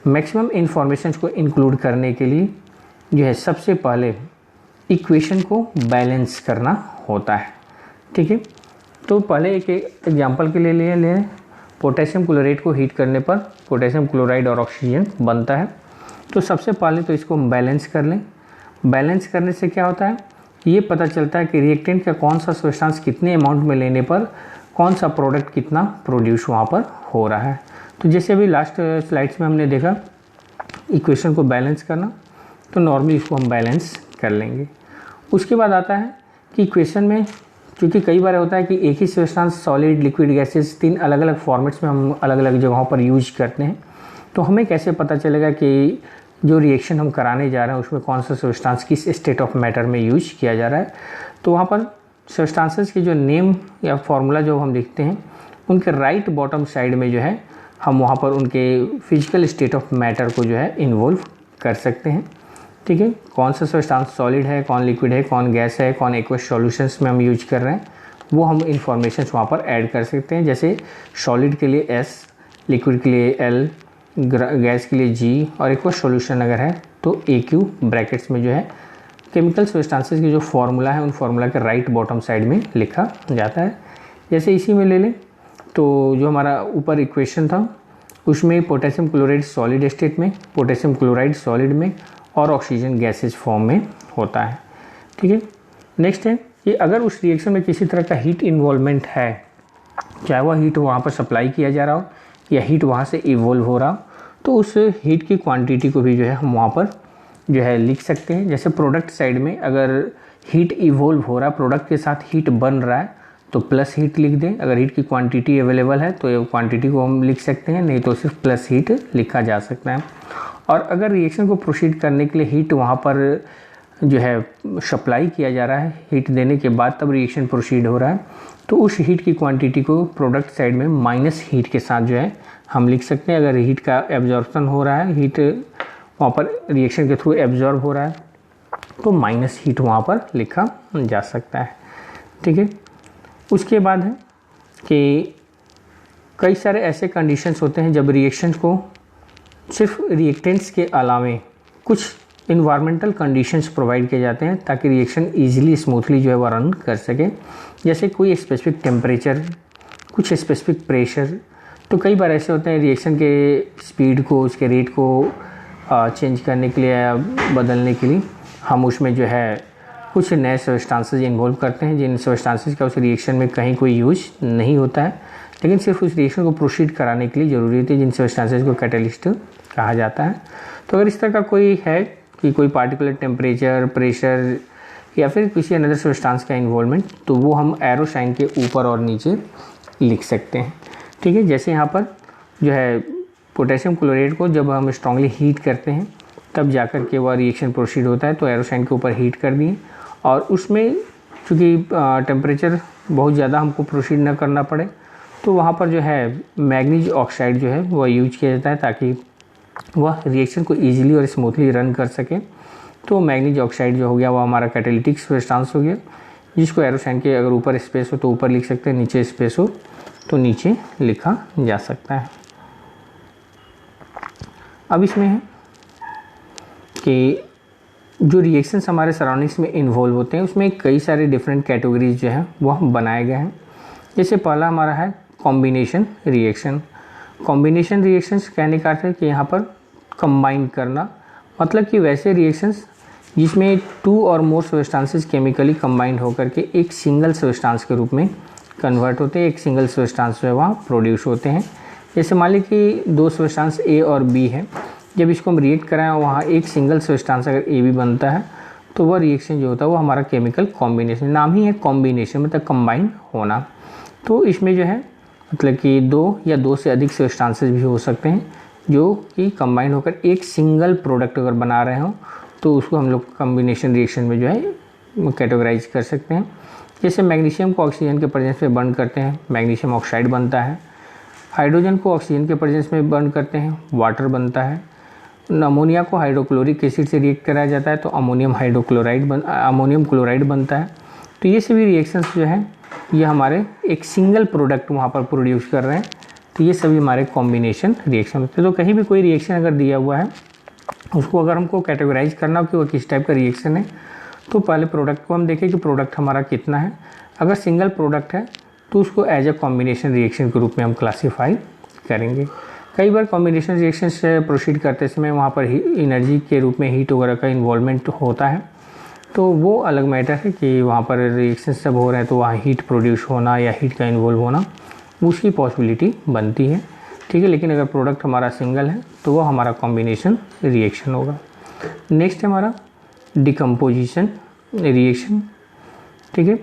मैक्सिमम इन्फॉर्मेशन को इंक्लूड करने के लिए जो है सबसे पहले इक्वेशन को बैलेंस करना होता है। ठीक है, तो पहले एक एग्जांपल के लिए ले लें, पोटेशियम क्लोराइड को हीट करने पर पोटेशियम क्लोराइड और ऑक्सीजन बनता है। तो सबसे पहले तो इसको हम बैलेंस कर लें। बैलेंस करने से क्या होता है, ये पता चलता है कि रिएक्टेंट का कौन सा सब्सटेंस कितने अमाउंट में लेने पर कौन सा प्रोडक्ट कितना प्रोड्यूस वहाँ पर हो रहा है। तो जैसे अभी लास्ट स्लाइड्स में हमने देखा इक्वेशन को बैलेंस करना, तो नॉर्मली इसको हम बैलेंस कर लेंगे। उसके बाद आता है कि इक्वेशन में, क्योंकि कई बार होता है कि एक ही सब्सटेंस सॉलिड, लिक्विड, गैसेस 3 अलग अलग फॉर्मेट्स में हम अलग अलग जगहों पर यूज करते हैं, तो हमें कैसे पता चलेगा कि जो रिएक्शन हम कराने जा रहे हैं उसमें कौन सा सब्सटेंस किस स्टेट ऑफ मैटर में यूज किया जा रहा है। तो वहाँ पर सब्सटेंसेस के जो नेम या फार्मूला जो हम लिखते हैं उनके राइट बॉटम साइड में जो है हम वहाँ पर उनके फिजिकल स्टेट ऑफ मैटर को जो है इन्वॉल्व कर सकते हैं। ठीक है, कौन सा सब्सटेंस सॉलिड है, कौन लिक्विड है, कौन गैस है, कौन एक्वस सॉल्यूशंस में हम यूज कर रहे हैं, वो हम इंफॉर्मेशन वहाँ पर ऐड कर सकते हैं। जैसे सॉलिड के लिए S, लिक्विड के लिए L, गैस के लिए G और एक्वस सॉल्यूशन अगर है तो AQ ब्रैकेट्स में जो है केमिकल सब्सटेंसेस की जो फार्मूला है उन फार्मूला के राइट बॉटम साइड में लिखा जाता है। जैसे इसी में ले लें तो जो हमारा ऊपर इक्वेशन था उसमें पोटेशियम क्लोराइड सॉलिड स्टेट में, पोटेशियम क्लोराइड सॉलिड में और ऑक्सीजन गैसेज फॉर्म में होता है। ठीक है, नेक्स्ट है कि अगर उस रिएक्शन में किसी तरह का हीट इन्वॉल्वमेंट है, चाहे वह हीट वहाँ पर सप्लाई किया जा रहा हो या हीट वहाँ से इवोल्व हो रहा हो, तो उस हीट की क्वांटिटी को भी जो है हम वहाँ पर जो है लिख सकते हैं। जैसे प्रोडक्ट साइड में अगर हीट इवोल्व हो रहा है, प्रोडक्ट के साथ हीट बन रहा है तो प्लस हीट लिख दें। अगर हीट की क्वांटिटी अवेलेबल है तो ये क्वांटिटी को हम लिख सकते हैं, नहीं तो सिर्फ प्लस हीट लिखा जा सकता है। और अगर रिएक्शन को प्रोसीड करने के लिए हीट वहाँ पर जो है सप्लाई किया जा रहा है, हीट देने के बाद तब रिएक्शन प्रोसीड हो रहा है, तो उस हीट की क्वांटिटी को प्रोडक्ट साइड में माइनस हीट के साथ जो है हम लिख सकते हैं। अगर हीट का एब्जॉर्प्शन हो रहा है, हीट वहाँ पर रिएक्शन के थ्रू एब्जॉर्ब हो रहा है, तो माइनस हीट वहाँ पर लिखा जा सकता है। ठीक है, उसके बाद है कि कई सारे ऐसे कंडीशंस होते हैं जब रिएक्शंस को सिर्फ रिएक्टेंट्स के अलावे कुछ इन्वायरमेंटल कंडीशंस प्रोवाइड किए जाते हैं ताकि रिएक्शन इजीली स्मूथली जो है वो रन कर सके। जैसे कोई स्पेसिफिक टेम्परेचर, कुछ स्पेसिफिक प्रेशर। तो कई बार ऐसे होते हैं रिएक्शन के स्पीड को, उसके रेट को चेंज करने के लिए या बदलने के लिए हम उसमें जो है कुछ नए सब्सटेंसेस इन्वॉल्व करते हैं, जिन सब्सटेंसेस का उस रिएक्शन में कहीं कोई यूज नहीं होता है, लेकिन सिर्फ उस रिएक्शन को प्रोसीड कराने के लिए ज़रूरी होती है, जिन सब्सटेंसेस को कैटलिस्ट कहा जाता है। तो अगर इस तरह का कोई है कि कोई पार्टिकुलर टेम्परेचर, प्रेशर या फिर किसी अनदर सब्सटेंस का इन्वॉल्वमेंट, तो वो हम एरो साइन के ऊपर और नीचे लिख सकते हैं। ठीक है, जैसे यहाँ पर जो है पोटेशियम क्लोराइड को जब हम स्ट्रांगली हीट करते हैं तब जाकर के वह रिएक्शन प्रोसीड होता है, तो एरो साइन के ऊपर हीट कर दिए और उसमें चूँकि टेम्परेचर बहुत ज़्यादा हमको प्रोसीड ना करना पड़े, तो वहाँ पर जो है मैग्नीज ऑक्साइड जो है वह यूज किया जाता है ताकि वह रिएक्शन को ईजिली और स्मूथली रन कर सके। तो मैग्नीज ऑक्साइड जो हो गया वह हमारा कैटालिटिक सब्सटेंस हो गया, जिसको एरो साइन के अगर ऊपर स्पेस हो तो ऊपर लिख सकते हैं, नीचे स्पेस हो तो नीचे लिखा जा सकता है। अब इसमें है कि जो रिएक्शंस हमारे सराउंडिंग्स में इन्वॉल्व होते हैं उसमें कई सारे डिफरेंट कैटेगरीज जो हैं वह बनाए गए हैं। जैसे पहला हमारा है कॉम्बिनेशन रिएक्शन। कॉम्बिनेशन रिएक्शंस कहने का अर्थ है कि यहाँ पर कंबाइन करना, मतलब कि वैसे रिएक्शंस जिसमें 2 और मोर सब्सटेंसेस केमिकली कंबाइंड होकर के एक सिंगल सब्सटेंस के रूप में कन्वर्ट होते हैं, एक सिंगल सब्सटेंस जो है वहाँ प्रोड्यूस होते हैं। जैसे मान लीजिए कि 2 सब्सटेंस A और B है, जब इसको हम रिएक्ट कराएं वहाँ एक सिंगल सब्सटेंस अगर AB बनता है तो वह रिएक्शन जो होता है वो हमारा केमिकल कॉम्बिनेशन, नाम ही है कॉम्बिनेशन, मतलब कंबाइन होना। तो इसमें जो है मतलब कि 2 या 2 से अधिक सब्सटेंसेस भी हो सकते हैं जो कि कंबाइन होकर एक सिंगल प्रोडक्ट अगर बना रहे हों तो उसको हम लोग कॉम्बिनेशन रिएक्शन में जो है कैटेगराइज कर सकते हैं। जैसे मैग्नीशियम को ऑक्सीजन के प्रेजेंस में बर्न करते हैं, मैग्नीशियम ऑक्साइड बनता है। हाइड्रोजन को ऑक्सीजन के प्रेजेंस में बर्न करते हैं, वाटर बनता है। अमोनिया को हाइड्रोक्लोरिक एसिड से रिएक्ट कराया जाता है तो अमोनियम क्लोराइड बनता है। तो ये सभी रिएक्शंस जो हैं ये हमारे एक सिंगल प्रोडक्ट वहाँ पर प्रोड्यूस कर रहे हैं, तो ये सभी हमारे कॉम्बिनेशन रिएक्शन होते हैं। तो कहीं भी कोई रिएक्शन अगर दिया हुआ है उसको अगर हमको कैटेगराइज करना हो कि वो किस टाइप का रिएक्शन है, तो पहले प्रोडक्ट को हम देखें कि प्रोडक्ट हमारा कितना है। अगर सिंगल प्रोडक्ट है तो उसको एज अ कॉम्बिनेशन रिएक्शन के रूप में हम क्लासीफाई करेंगे। कई बार कॉम्बिनेशन रिएक्शन से प्रोसीड करते समय वहाँ पर एनर्जी के रूप में हीट वगैरह का इन्वॉल्वमेंट होता है, तो वो अलग मैटर है कि वहाँ पर रिएक्शन सब हो रहे हैं तो वहाँ हीट प्रोड्यूस होना या हीट का इन्वॉल्व होना उसकी पॉसिबिलिटी बनती है, ठीक है। लेकिन अगर प्रोडक्ट हमारा सिंगल है तो वो हमारा कॉम्बिनेशन रिएक्शन होगा। नेक्स्ट है हमारा डिकम्पोजिशन रिएक्शन, ठीक है।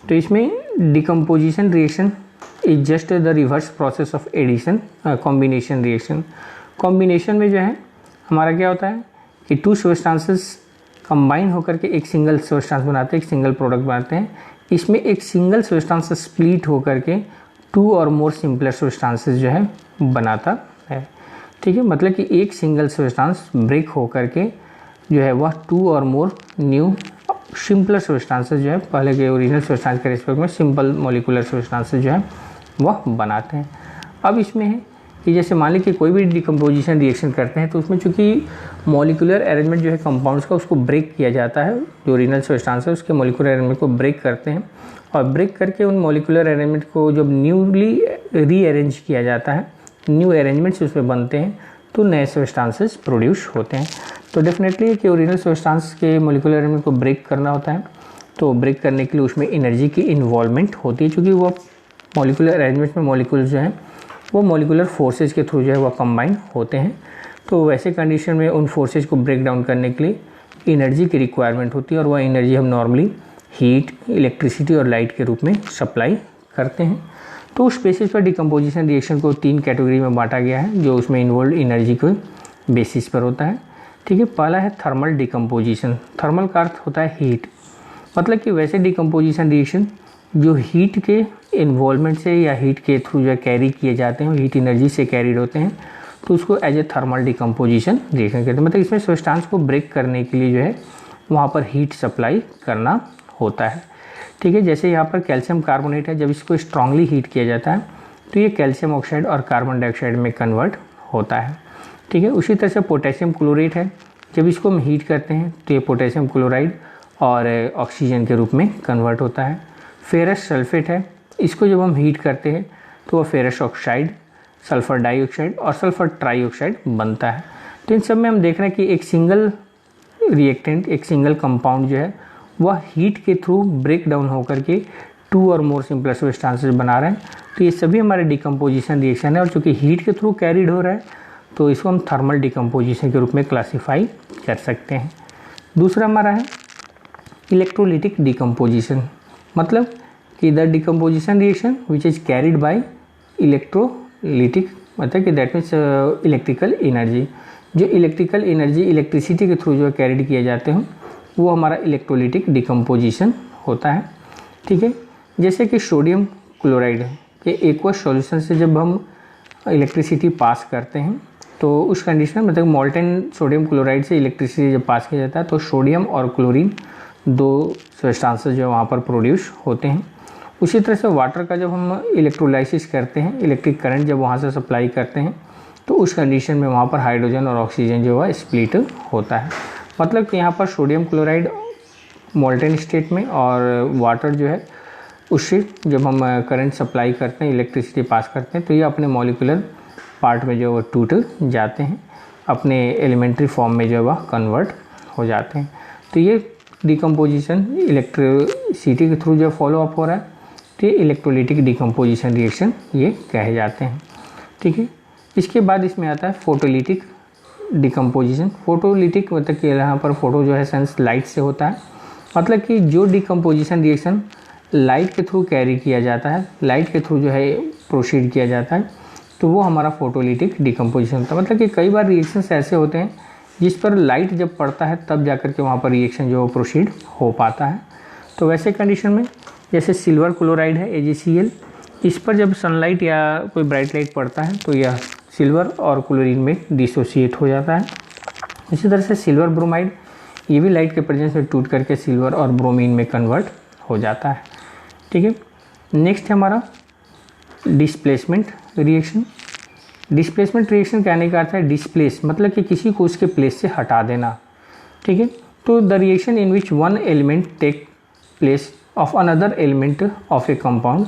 तो इसमें decomposition reaction is just the reverse process of addition combination reaction. Combination में जो है हमारा क्या होता है कि टू सब्सटेंसेस कंबाइन होकर के एक सिंगल सब्सटेंस बनाते हैं, एक सिंगल प्रोडक्ट बनाते हैं। इसमें एक सिंगल सब्सटेंस स्प्लिट होकर के टू और मोर सिंपलर सब्सटेंसेस जो है बनाता है, ठीक है। मतलब कि एक सिंगल सब्सटेंस ब्रेक होकर के जो है वह टू और मोर न्यू सिंपलर सब्सटेंसेस जो है पहले के ओरिजिनल सब्सटेंस के रिस्पेक्ट में सिंपल मॉलिक्यूलर सब्सटेंसेस जो है वह बनाते हैं। अब इसमें है कि जैसे मान लीजिए कि कोई भी डिकम्पोजिशन रिएक्शन करते हैं तो उसमें चूँकि मॉलिक्यूलर अरेंजमेंट जो है कंपाउंड्स का उसको ब्रेक किया जाता है, जो ओरिजिनल सब्सटेंस है उसके मॉलिक्यूलर अरेंजमेंट को ब्रेक करते हैं और ब्रेक करके उन मॉलिक्यूलर अरेंजमेंट को जब न्यूली रीअरेंज किया जाता है, न्यू अरेंजमेंट्स उसमें बनते हैं तो नए सब्सटेंसेस प्रोड्यूस होते हैं। तो डेफिनेटली कि ओरिजिनल सब्सटेंस के मॉलिक्यूलर अरेंजमेंट को ब्रेक करना होता है, तो ब्रेक करने के लिए उसमें एनर्जी की इन्वॉल्वमेंट होती है, क्योंकि वो मॉलिक्यूलर अरेंजमेंट में मॉलिक्यूल्स जो हैं वो मॉलिक्यूलर फोर्सेज के थ्रू जो है वो कंबाइन होते हैं। तो वैसे कंडीशन में उन फोर्सेज को ब्रेक डाउन करने के लिए एनर्जी की रिक्वायरमेंट होती है और वह एनर्जी हम नॉर्मली हीट, इलेक्ट्रिसिटी और लाइट के रूप में सप्लाई करते हैं। तो उस बेसिस पर डिकम्पोजिशन रिएक्शन को 3 कैटेगरी में बांटा गया है जो उसमें इन्वॉल्व एनर्जी के बेसिस पर होता है, ठीक है। पहला है थर्मल डिकम्पोजिशन। थर्मल का अर्थ होता है हीट, मतलब कि वैसे डिकम्पोजिशन रिएक्शन जो हीट के इन्वॉल्वमेंट से या हीट के थ्रू जो कैरी किए जाते हैं, हीट एनर्जी से कैरीड होते हैं, तो उसको as a thermal decomposition reaction कहते हैं। मतलब इसमें सब्सटेंस को ब्रेक करने के लिए जो है वहाँ पर हीट सप्लाई करना होता है, ठीक है। जैसे यहाँ पर कैल्शियम कार्बोनेट है, जब इसको स्ट्रांगली हीट किया जाता है तो ये कैल्शियम ऑक्साइड और कार्बन डाइऑक्साइड में कन्वर्ट होता है, ठीक है। उसी तरह से पोटेशियम क्लोरेट है, जब इसको हम हीट करते हैं तो ये पोटेशियम क्लोराइड और ऑक्सीजन के रूप में कन्वर्ट होता है। फेरस सल्फेट है, इसको जब हम हीट करते हैं तो वह फेरस ऑक्साइड, सल्फर डाइऑक्साइड और सल्फर ट्राइऑक्साइड बनता है। तो इन सब में हम देख रहे हैं कि एक सिंगल रिएक्टेंट, एक सिंगल कंपाउंड जो है वह हीट के थ्रू ब्रेक डाउन होकर के 2 और मोर सिंपलर सब्सटेंसेस बना रहे हैं। तो ये सभी हमारे डिकम्पोजिशन रिएक्शन है और चूँकि हीट के थ्रू कैरिड हो रहा है तो इसको हम थर्मल डिकम्पोजिशन के रूप में क्लासीफाई कर सकते हैं। दूसरा हमारा है इलेक्ट्रोलिटिक डिकम्पोजिशन, मतलब कि the decomposition reaction which is carried by electrolytic, मतलब कि दैट मीन्स इलेक्ट्रिकल एनर्जी। जो इलेक्ट्रिकल एनर्जी इलेक्ट्रिसिटी के थ्रू जो कैरिड किए जाते हैं वो हमारा इलेक्ट्रोलिटिक डिकम्पोजिशन होता है, ठीक है। जैसे कि सोडियम क्लोराइड के एक्वस सॉल्यूशन से जब हम इलेक्ट्रिसिटी पास करते हैं तो उस कंडीशन में मतलब मोल्टेन सोडियम क्लोराइड से इलेक्ट्रिसिटी जब पास किया जाता है तो सोडियम और क्लोरीन 2 सब्सटेंसेस जो वहाँ पर प्रोड्यूस होते हैं। उसी तरह से वाटर का जब हम इलेक्ट्रोलाइसिस करते हैं, इलेक्ट्रिक करंट जब वहाँ से सप्लाई करते हैं तो उस कंडीशन में वहाँ पर हाइड्रोजन और ऑक्सीजन जो है स्प्लिट होता है। मतलब कि यहाँ पर सोडियम क्लोराइड मोल्टेन स्टेट में और वाटर जो है उससे जब हम करंट सप्लाई करते हैं, इलेक्ट्रिसिटी पास करते हैं तो ये अपने मॉलिक्यूलर पार्ट में जो है टूट जाते हैं, अपने एलिमेंट्री फॉर्म में जो है वह कन्वर्ट हो जाते हैं। तो ये डिकम्पोजिशन इलेक्ट्रिसिटी के थ्रू जो फॉलो अप हो रहा है तो ये इलेक्ट्रोलिटिक डिकम्पोजिशन रिएक्शन ये कहे जाते हैं, ठीक है। इसके बाद इसमें आता है फोटोलिटिक डिकम्पोजिशन। फोटोलिटिक मतलब कि यहाँ पर फोटो जो है सेंस लाइट से होता है, मतलब कि जो डिकम्पोजिशन रिएक्शन लाइट के थ्रू कैरी किया जाता है, लाइट के थ्रू जो है प्रोसीड किया जाता है तो वो हमारा फोटोलिटिक डिकम्पोजिशन होता है। मतलब कि कई बार रिएक्शंस ऐसे होते हैं जिस पर लाइट जब पड़ता है तब जाकर के वहाँ पर रिएक्शन जो प्रोसीड हो पाता है। तो वैसे कंडीशन में जैसे सिल्वर क्लोराइड है AgCl, इस पर जब सनलाइट या कोई ब्राइट लाइट पड़ता है तो यह सिल्वर और क्लोरीन में डिसोसिएट हो जाता है इसी तरह से सिल्वर ब्रोमाइड, ये भी लाइट के प्रेजेंस में टूट करके सिल्वर और ब्रोमीन में कन्वर्ट हो जाता है। ठीक है, नेक्स्ट है हमारा डिस्प्लेसमेंट रिएक्शन। डिस्प्लेसमेंट रिएक्शन कहने का अर्थ है डिस्प्लेस, मतलब कि किसी को उसके प्लेस से हटा देना। ठीक है, तो the reaction in which one element take place of another element of a compound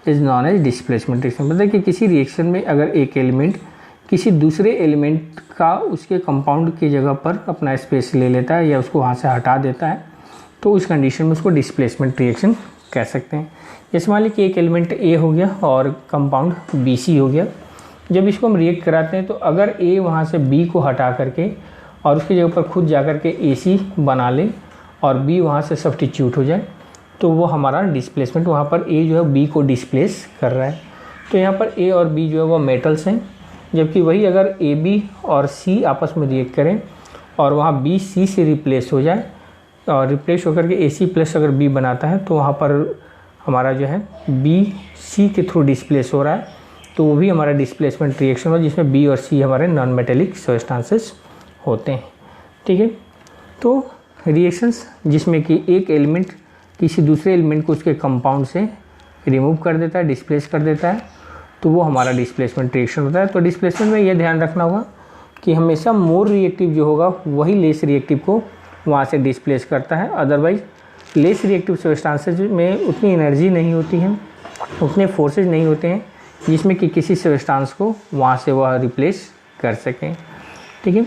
is known as displacement reaction. मतलब कि किसी रिएक्शन में अगर एक एलिमेंट किसी दूसरे एलिमेंट का उसके कंपाउंड की जगह पर अपना स्पेस ले लेता है या उसको वहाँ से हटा देता है, तो उस कंडीशन में उसको डिस्प्लेसमेंट रिएक्शन कह सकते हैं। जैसे मान लीजिए कि एक एलिमेंट ए हो गया और कंपाउंड बी सी हो गया। जब इसको हम रिएक्ट कराते हैं तो अगर ए वहाँ से बी को हटा करके और उसकी जगह पर खुद जा कर के ए सी बना ले और बी वहाँ से सब्स्टिट्यूट हो जाए, तो वो हमारा डिस्प्लेसमेंट, वहाँ पर ए जो है बी को डिस्प्लेस कर रहा है। तो यहाँ पर ए और बी जो है वो मेटल्स हैं, जबकि वही अगर ए बी और सी आपस में रिएक्ट करें और वहाँ बी सी से रिप्लेस हो जाए और रिप्लेस होकर के ए सी प्लस अगर बी बनाता है, तो वहाँ पर हमारा जो है बी सी के थ्रू डिस्प्लेस हो रहा है, तो वो भी हमारा डिस्प्लेसमेंट रिएक्शन हो, जिसमें बी और सी हमारे नॉन मेटेलिक सब्सटेंसेस होते हैं। ठीक है, तो रिएक्शंस जिसमें कि एक एलिमेंट किसी दूसरे एलिमेंट को उसके कंपाउंड से रिमूव कर देता है, डिस्प्लेस कर देता है, तो वो हमारा डिस्प्लेसमेंट रिएक्शन होता है। तो डिस्प्लेसमेंट में ये ध्यान रखना होगा कि हमेशा मोर रिएक्टिव जो होगा वही लेस रिएक्टिव को वहाँ से डिस्प्लेस करता है। अदरवाइज लेस रिएक्टिव सब्सटेंसेज में उतनी एनर्जी नहीं होती है, उतने फोर्सेज नहीं होते हैं जिसमें कि किसी सब्सटेंस को वहाँ से वह रिप्लेस कर सकें। ठीक है,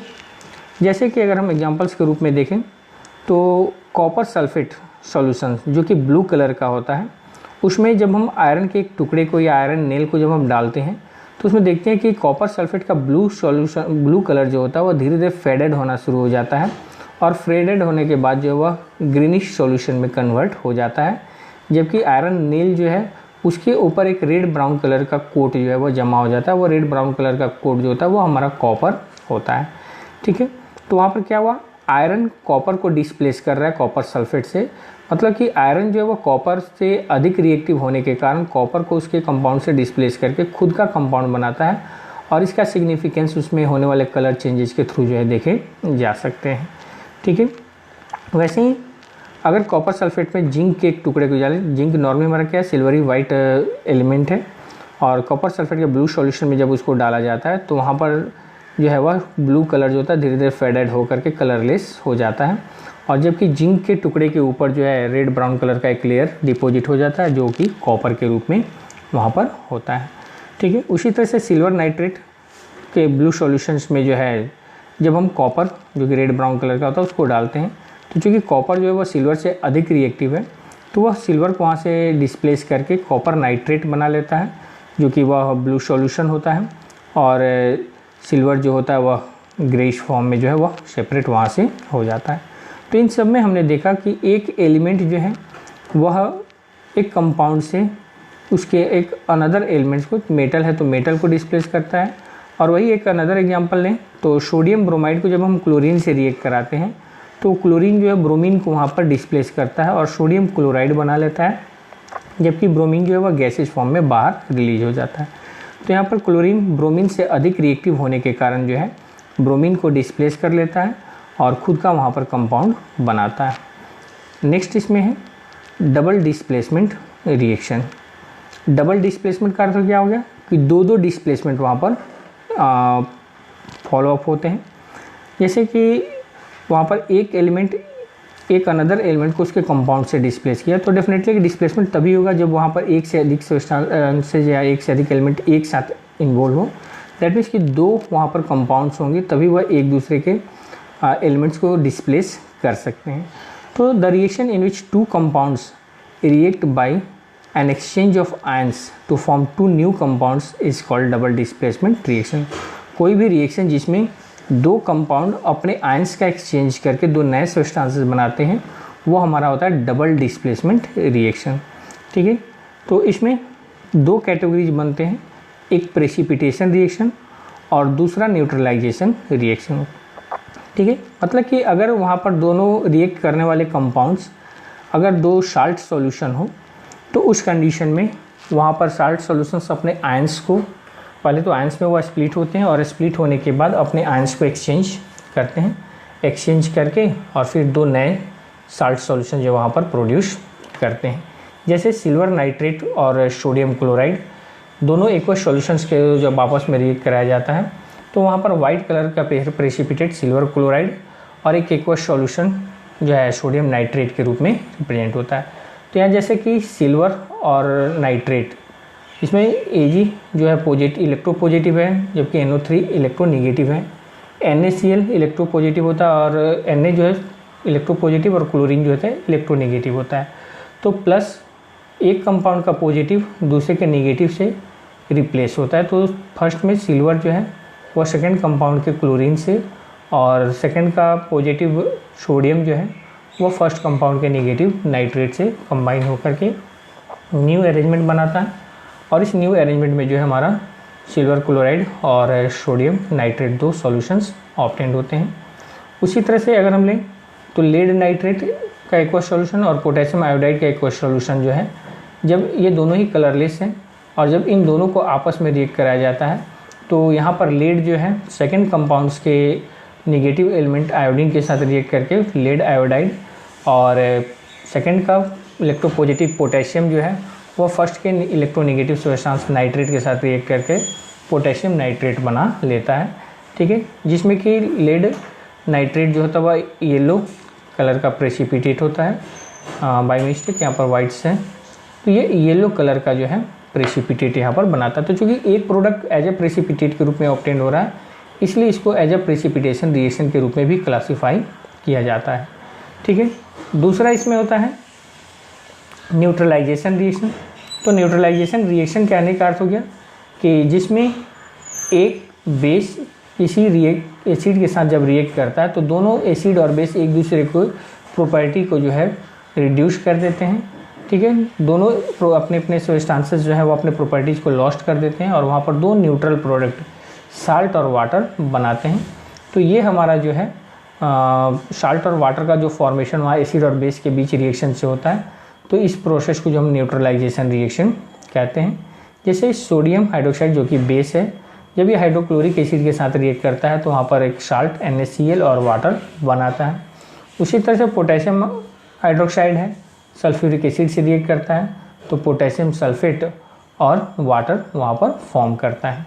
जैसे कि अगर हम एग्जांपल्स के रूप में देखें तो कॉपर सल्फेट सॉल्यूशन जो कि ब्लू कलर का होता है, उसमें जब हम आयरन के एक टुकड़े को या आयरन नेल को जब हम डालते हैं तो उसमें देखते हैं कि कॉपर सल्फेट का ब्लू कलर जो होता है वह धीरे धीरे फेडेड होना शुरू हो जाता है और फेडेड होने के बाद जो वह ग्रीनिश सॉल्यूशन में कन्वर्ट हो जाता है। जबकि आयरन नेल जो है उसके ऊपर एक रेड ब्राउन कलर का कोट जो है वो जमा हो जाता है, वो रेड ब्राउन कलर का कोट जो होता है वो हमारा कॉपर होता है। ठीक है, तो वहाँ पर क्या हुआ, आयरन कॉपर को डिस्प्लेस कर रहा है कॉपर सल्फेट से, मतलब कि आयरन जो है वो कॉपर से अधिक रिएक्टिव होने के कारण कॉपर को उसके कंपाउंड से डिस्प्लेस करके खुद का कंपाउंड बनाता है और इसका सिग्निफिकेंस उसमें होने वाले कलर चेंजेस के थ्रू जो है देखे जा सकते हैं। ठीक है, वैसे ही अगर कॉपर सल्फेट में जिंक के एक टुकड़े को डालें, जिंक नॉर्मली हमारा क्या है सिल्वरी वाइट एलिमेंट है, और कॉपर सल्फेट के ब्लू सॉल्यूशन में जब उसको डाला जाता है तो वहाँ पर जो है वह ब्लू कलर जो होता है धीरे धीरे फेडेड होकर के कलरलेस हो जाता है, और जबकि जिंक के टुकड़े के ऊपर जो है रेड ब्राउन कलर का एक लेयर डिपॉजिट हो जाता है जो कि कॉपर के रूप में वहाँ पर होता है। ठीक है, उसी तरह से सिल्वर नाइट्रेट के ब्लू सॉल्यूशंस में जो है जब हम कॉपर जो कि रेड ब्राउन कलर का होता है उसको डालते हैं, तो चूँकि कॉपर जो है वह सिल्वर से अधिक रिएक्टिव है, तो वह सिल्वर को वहाँ से डिस्प्लेस करके कॉपर नाइट्रेट बना लेता है जो कि वह ब्लू सॉल्यूशन होता है, और सिल्वर जो होता है वह ग्रेइश फॉर्म में जो है वह सेपरेट वहाँ से हो जाता है। तो इन सब में हमने देखा कि एक एलिमेंट जो है वह एक कंपाउंड से उसके एक अनदर एलिमेंट्स को, मेटल है तो मेटल को डिस्प्लेस करता है, और वही एक अनदर एग्जांपल लें तो सोडियम ब्रोमाइड को जब हम क्लोरीन से रिएक्ट कराते हैं तो क्लोरीन जो है ब्रोमीन को वहाँ पर डिस्प्लेस करता है और सोडियम क्लोराइड बना लेता है, जबकि ब्रोमीन जो है वह गैसेज फॉर्म में बाहर रिलीज हो जाता है। तो यहाँ पर क्लोरीन ब्रोमीन से अधिक रिएक्टिव होने के कारण जो है ब्रोमीन को डिस्प्लेस कर लेता है और खुद का वहाँ पर कंपाउंड बनाता है। नेक्स्ट इसमें है double displacement reaction. Double displacement का अर्थ क्या हो गया कि दो दो डिस्प्लेसमेंट वहाँ पर फॉलो अप होते हैं। जैसे कि वहाँ पर एक एलिमेंट एक अनदर एलिमेंट को उसके कंपाउंड से डिस्प्लेस किया, तो डेफिनेटली डिस्प्लेसमेंट तभी होगा जब वहाँ पर एक से अधिक सब्सटेंसेस या एक से अधिक एलिमेंट एक साथ इन्वॉल्व हो। दैट मीन्स कि दो वहाँ पर कंपाउंड्स होंगे तभी वह एक दूसरे के एलिमेंट्स को डिस्प्लेस कर सकते हैं। तो the reaction in which two compounds react by an exchange of ions to form two new compounds is called double displacement reaction. कोई भी रिएक्शन जिसमें दो कंपाउंड अपने आयंस का एक्सचेंज करके दो नए सब्सटेंसेस बनाते हैं वो हमारा होता है डबल डिस्प्लेसमेंट रिएक्शन। ठीक है, तो इसमें दो कैटेगरीज बनते हैं, एक प्रेसिपिटेशन रिएक्शन और दूसरा न्यूट्रलाइजेशन रिएक्शन। ठीक है, मतलब कि अगर वहाँ पर दोनों रिएक्ट करने वाले कंपाउंड्स अगर दो साल्ट सॉल्यूशन हो तो उस कंडीशन में वहाँ पर साल्ट सॉल्यूशंस अपने आयंस को, पहले तो आयंस में वो स्प्लिट होते हैं और स्प्लिट होने के बाद अपने आयंस को एक्सचेंज करते हैं। एक्सचेंज करके और फिर 2 नए साल्ट सॉल्यूशन जो वहाँ पर प्रोड्यूस करते हैं। जैसे सिल्वर नाइट्रेट और सोडियम क्लोराइड दोनों एक्वस सॉल्यूशंस के जब आपस में रिएक्ट कराया जाता है तो वहाँ पर वाइट कलर का प्रेसिपिटेट सिल्वर क्लोराइड और एक एक्वस सॉल्यूशन जो है सोडियम नाइट्रेट के रूप में रिप्रेजेंट होता है। तो यहाँ जैसे कि सिल्वर और नाइट्रेट, इसमें Ag जो है पॉजिटिव इलेक्ट्रोपॉजिटिव है, जबकि NO3 इलेक्ट्रोनेगेटिव है। NaCl इलेक्ट्रोपॉजिटिव होता है और Na जो है इलेक्ट्रोपॉजिटिव और क्लोरीन जो होता है इलेक्ट्रोनेगेटिव होता है। तो प्लस एक कंपाउंड का पॉजिटिव दूसरे के नेगेटिव से रिप्लेस होता है। तो फर्स्ट में सिल्वर जो है वह सेकंड कंपाउंड के क्लोरीन से और सेकंड का पॉजिटिव सोडियम जो है वो फर्स्ट कंपाउंड के नेगेटिव नाइट्रेट से कंबाइन होकर के न्यू अरेंजमेंट बनाता है। और इस न्यू अरेंजमेंट में जो है हमारा सिल्वर क्लोराइड और सोडियम नाइट्रेट 2 सॉल्यूशंस ऑब्टेंड होते हैं। उसी तरह से अगर हम लें तो लेड नाइट्रेट का एक्वस सॉल्यूशन और पोटेशियम आयोडाइड का एक्वस सॉल्यूशन जो है, जब ये दोनों ही कलरलेस हैं और जब इन दोनों को आपस में रिएक्ट कराया जाता है तो यहाँ पर लेड जो है सेकेंड कंपाउंड्स के नेगेटिव एलिमेंट आयोडीन के साथ रिएक्ट करके लेड आयोडाइड और सेकंड का इलेक्ट्रोपॉजिटिव पोटेशियम जो है वो फर्स्ट के इलेक्ट्रोनेगेटिव सब्सटेंस नाइट्रेट के साथ रिएक्ट करके पोटेशियम नाइट्रेट बना लेता है। ठीक है, जिसमें कि लेड नाइट्रेट जो होता है वह येलो कलर का प्रेसिपिटेट होता है। बाय मिस्टेक यहाँ पर वाइट्स है, तो ये येलो कलर का जो है प्रेसिपिटेट यहाँ पर बनाता है। तो चूँकि एक प्रोडक्ट एज ए प्रेसिपिटेट के रूप में ऑब्टेन हो रहा है, इसलिए इसको एज ए प्रेसिपिटेशन रिएक्शन के रूप में भी क्लासीफाई किया जाता है। ठीक है, दूसरा इसमें होता है न्यूट्रलाइजेशन रिएक्शन। तो न्यूट्रलाइजेशन रिएक्शन कहने का अर्थ हो गया कि जिसमें एक बेस किसी एसिड के साथ जब रिएक्ट करता है तो दोनों एसिड और बेस एक दूसरे को प्रॉपर्टी को जो है रिड्यूस कर देते हैं। ठीक है, दोनों अपने अपने सब्सटेंसेस जो है वो अपने प्रॉपर्टीज़ को लॉस्ट कर देते हैं और वहाँ पर 2 न्यूट्रल प्रोडक्ट साल्ट और वाटर बनाते हैं। तो ये हमारा जो है साल्ट और वाटर का जो फॉर्मेशन वहाँ एसिड और बेस के बीच रिएक्शन से होता है, तो इस प्रोसेस को जो हम न्यूट्रलाइजेशन रिएक्शन कहते हैं। जैसे सोडियम हाइड्रोक्साइड जो कि बेस है, जब ये हाइड्रोक्लोरिक एसिड के साथ रिएक्ट करता है तो वहाँ पर एक साल्ट NaCl और वाटर बनाता है। उसी तरह से पोटेशियम हाइड्रोक्साइड है, सल्फ्यूरिक एसिड से रिएक्ट करता है तो पोटेशियम सल्फेट और वाटर वहाँ पर फॉर्म करता है।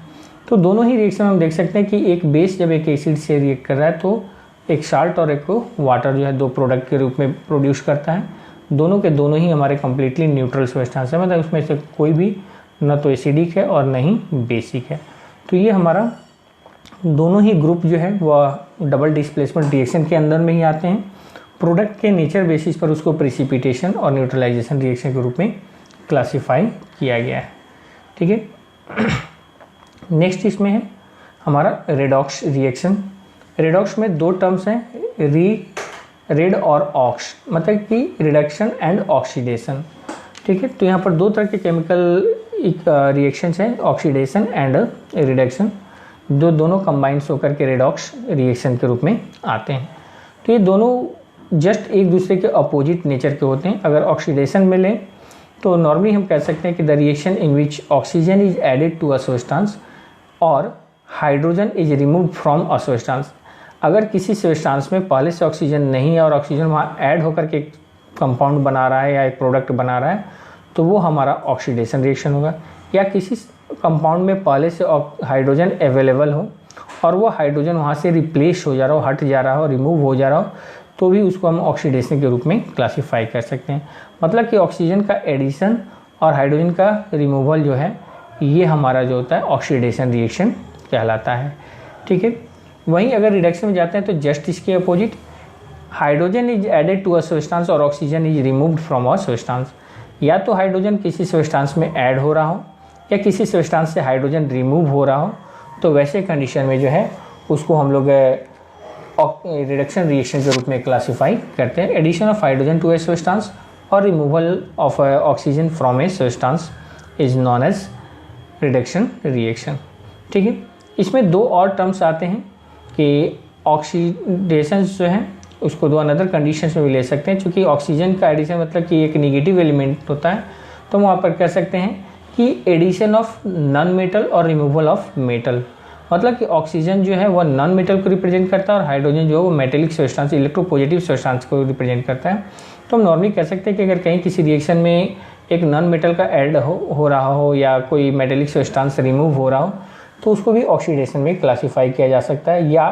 तो दोनों ही रिएक्शन में हम देख सकते हैं कि एक बेस जब एक एसिड से रिएक्ट कर रहा है तो एक साल्ट और एक वाटर जो है 2 प्रोडक्ट के रूप में प्रोड्यूस करता है। दोनों के दोनों ही हमारे कम्प्लीटली न्यूट्रल सब्सटेंस है, मतलब उसमें से कोई भी न तो एसिडिक है और न ही बेसिक है। तो ये हमारा दोनों ही ग्रुप जो है वह डबल डिस्प्लेसमेंट रिएक्शन के अंदर में ही आते हैं। प्रोडक्ट के नेचर बेसिस पर उसको प्रेसिपिटेशन और न्यूट्रलाइजेशन रिएक्शन के रूप में क्लासीफाई किया गया है। ठीक है, नेक्स्ट इसमें है हमारा रेडॉक्स रिएक्शन। रेडॉक्स में 2 टर्म्स हैं, रेड और ऑक्स, मतलब कि रिडक्शन एंड ऑक्सीडेशन। ठीक है, तो यहाँ पर 2 तरह के केमिकल रिएक्शंस हैं, ऑक्सीडेशन एंड रिडक्शन, जो दोनों कंबाइंस होकर के रेडॉक्स रिएक्शन के रूप में आते हैं। तो ये दोनों जस्ट एक दूसरे के अपोजिट नेचर के होते हैं। अगर ऑक्सीडेशन में लें तो नॉर्मली हम कह सकते हैं कि the reaction in which oxygen is added to a substance और hydrogen is removed from a substance. अगर किसी सब्सटेंस में पहले से ऑक्सीजन नहीं है और ऑक्सीजन वहाँ ऐड होकर के एक कंपाउंड बना रहा है या एक प्रोडक्ट बना रहा है तो वो हमारा ऑक्सीडेशन रिएक्शन होगा। या किसी कंपाउंड में पहले से हाइड्रोजन अवेलेबल हो और वो हाइड्रोजन वहाँ से रिप्लेस हो जा रहा हो, हट जा रहा हो, रिमूव हो जा रहा हो, तो भी उसको हम ऑक्सीडेशन के रूप में क्लासीफाई कर सकते हैं। मतलब कि ऑक्सीजन का एडिशन और हाइड्रोजन का रिमूवल जो है ये हमारा जो होता है ऑक्सीडेशन रिएक्शन कहलाता है। ठीक है, वहीं अगर रिडक्शन में जाते हैं तो जस्ट इसके opposite, hydrogen is added to a substance और oxygen is removed from a substance. या तो हाइड्रोजन किसी सब्सटेंस में ऐड हो रहा हो या किसी सब्सटेंस से हाइड्रोजन रिमूव हो रहा हो, तो वैसे कंडीशन में जो है उसको हम लोग रिडक्शन रिएक्शन के रूप में क्लासीफाई करते हैं। Addition of hydrogen to a substance और removal of oxygen from a substance is known as reduction reaction. ठीक है, इसमें 2 और टर्म्स आते हैं कि ऑक्सीडेशन जो है उसको 2 अनदर कंडीशंस में भी ले सकते हैं। चूँकि ऑक्सीजन का एडिशन मतलब कि एक निगेटिव एलिमेंट होता है, तो वहाँ पर कह सकते हैं कि एडिशन ऑफ नॉन मेटल और रिमूवल ऑफ मेटल। मतलब कि ऑक्सीजन जो है वह नॉन मेटल को रिप्रेजेंट करता है और हाइड्रोजन जो है वो मेटेलिक सब्सटेंस इलेक्ट्रोपॉजिटिव सब्सटेंस को रिप्रेजेंट करता है। तो हम नॉर्मली कह सकते हैं कि अगर कहीं किसी रिएक्शन में एक नॉन मेटल का ऐड हो रहा हो या कोई मेटेलिक सब्सटेंस रिमूव हो रहा हो तो उसको भी ऑक्सीडेशन में क्लासीफाई किया जा सकता है। या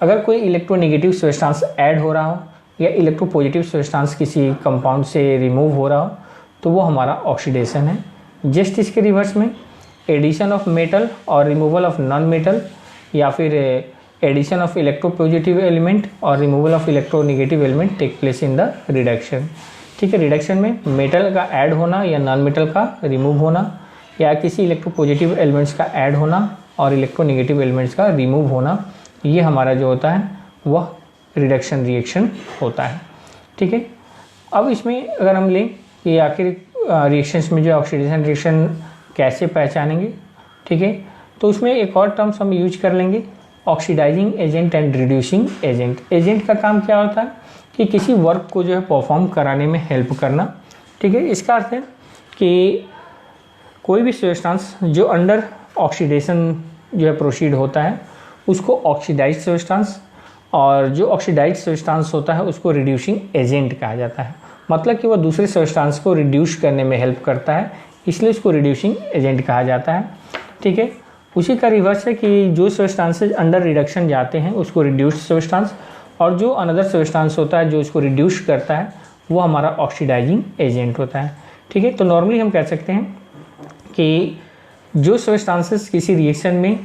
अगर कोई इलेक्ट्रोनेगेटिव सब्सटेंस ऐड हो रहा हो या इलेक्ट्रोपॉजिटिव सब्सटेंस किसी कंपाउंड से रिमूव हो रहा हो तो वो हमारा ऑक्सीडेशन है। जस्ट इसके रिवर्स में एडिशन ऑफ मेटल और रिमूवल ऑफ नॉन मेटल या फिर एडिशन ऑफ इलेक्ट्रोपॉजिटिव एलिमेंट और removal of electronegative element take place in the reduction. ठीक है, रिडक्शन में मेटल का ऐड होना या नॉन मेटल का रिमूव होना या किसी इलेक्ट्रोपॉजिटिव एलिमेंट्स का ऐड होना और इलेक्ट्रोनेगेटिव एलिमेंट्स का रिमूव होना, ये हमारा जो होता है वह रिडक्शन रिएक्शन होता है। ठीक है, अब इसमें अगर हम लें कि आखिर रिएक्शंस में जो ऑक्सीडेशन रिएक्शन कैसे पहचानेंगे, ठीक है, तो उसमें एक और टर्म्स हम यूज कर लेंगे, oxidising agent and reducing agent. Agent का काम क्या होता है कि किसी वर्क को जो है परफॉर्म कराने में हेल्प करना। ठीक है, इसका अर्थ है कि कोई भी सब्सटेंस जो अंडर ऑक्सीडेशन जो है प्रोसीड होता है उसको ऑक्सीडाइज्ड सब्सटेंस, और जो ऑक्सीडाइज्ड सब्सटेंस होता है उसको रिड्यूसिंग एजेंट कहा जाता है। मतलब कि वह दूसरे सब्सटेंस को रिड्यूस करने में हेल्प करता है, इसलिए उसको रिड्यूसिंग एजेंट कहा जाता है। ठीक है, उसी का रिवर्स है कि जो सब्सटेंसेज अंडर रिडक्शन जाते हैं उसको रिड्यूस्ड सब्सटेंस, और जो अनदर सब्सटेंस होता है जो उसको रिड्यूस करता है वो हमारा ऑक्सीडाइजिंग एजेंट होता है। ठीक है, तो नॉर्मली हम कह सकते हैं कि जो सब्सटेंसेस किसी रिएक्शन में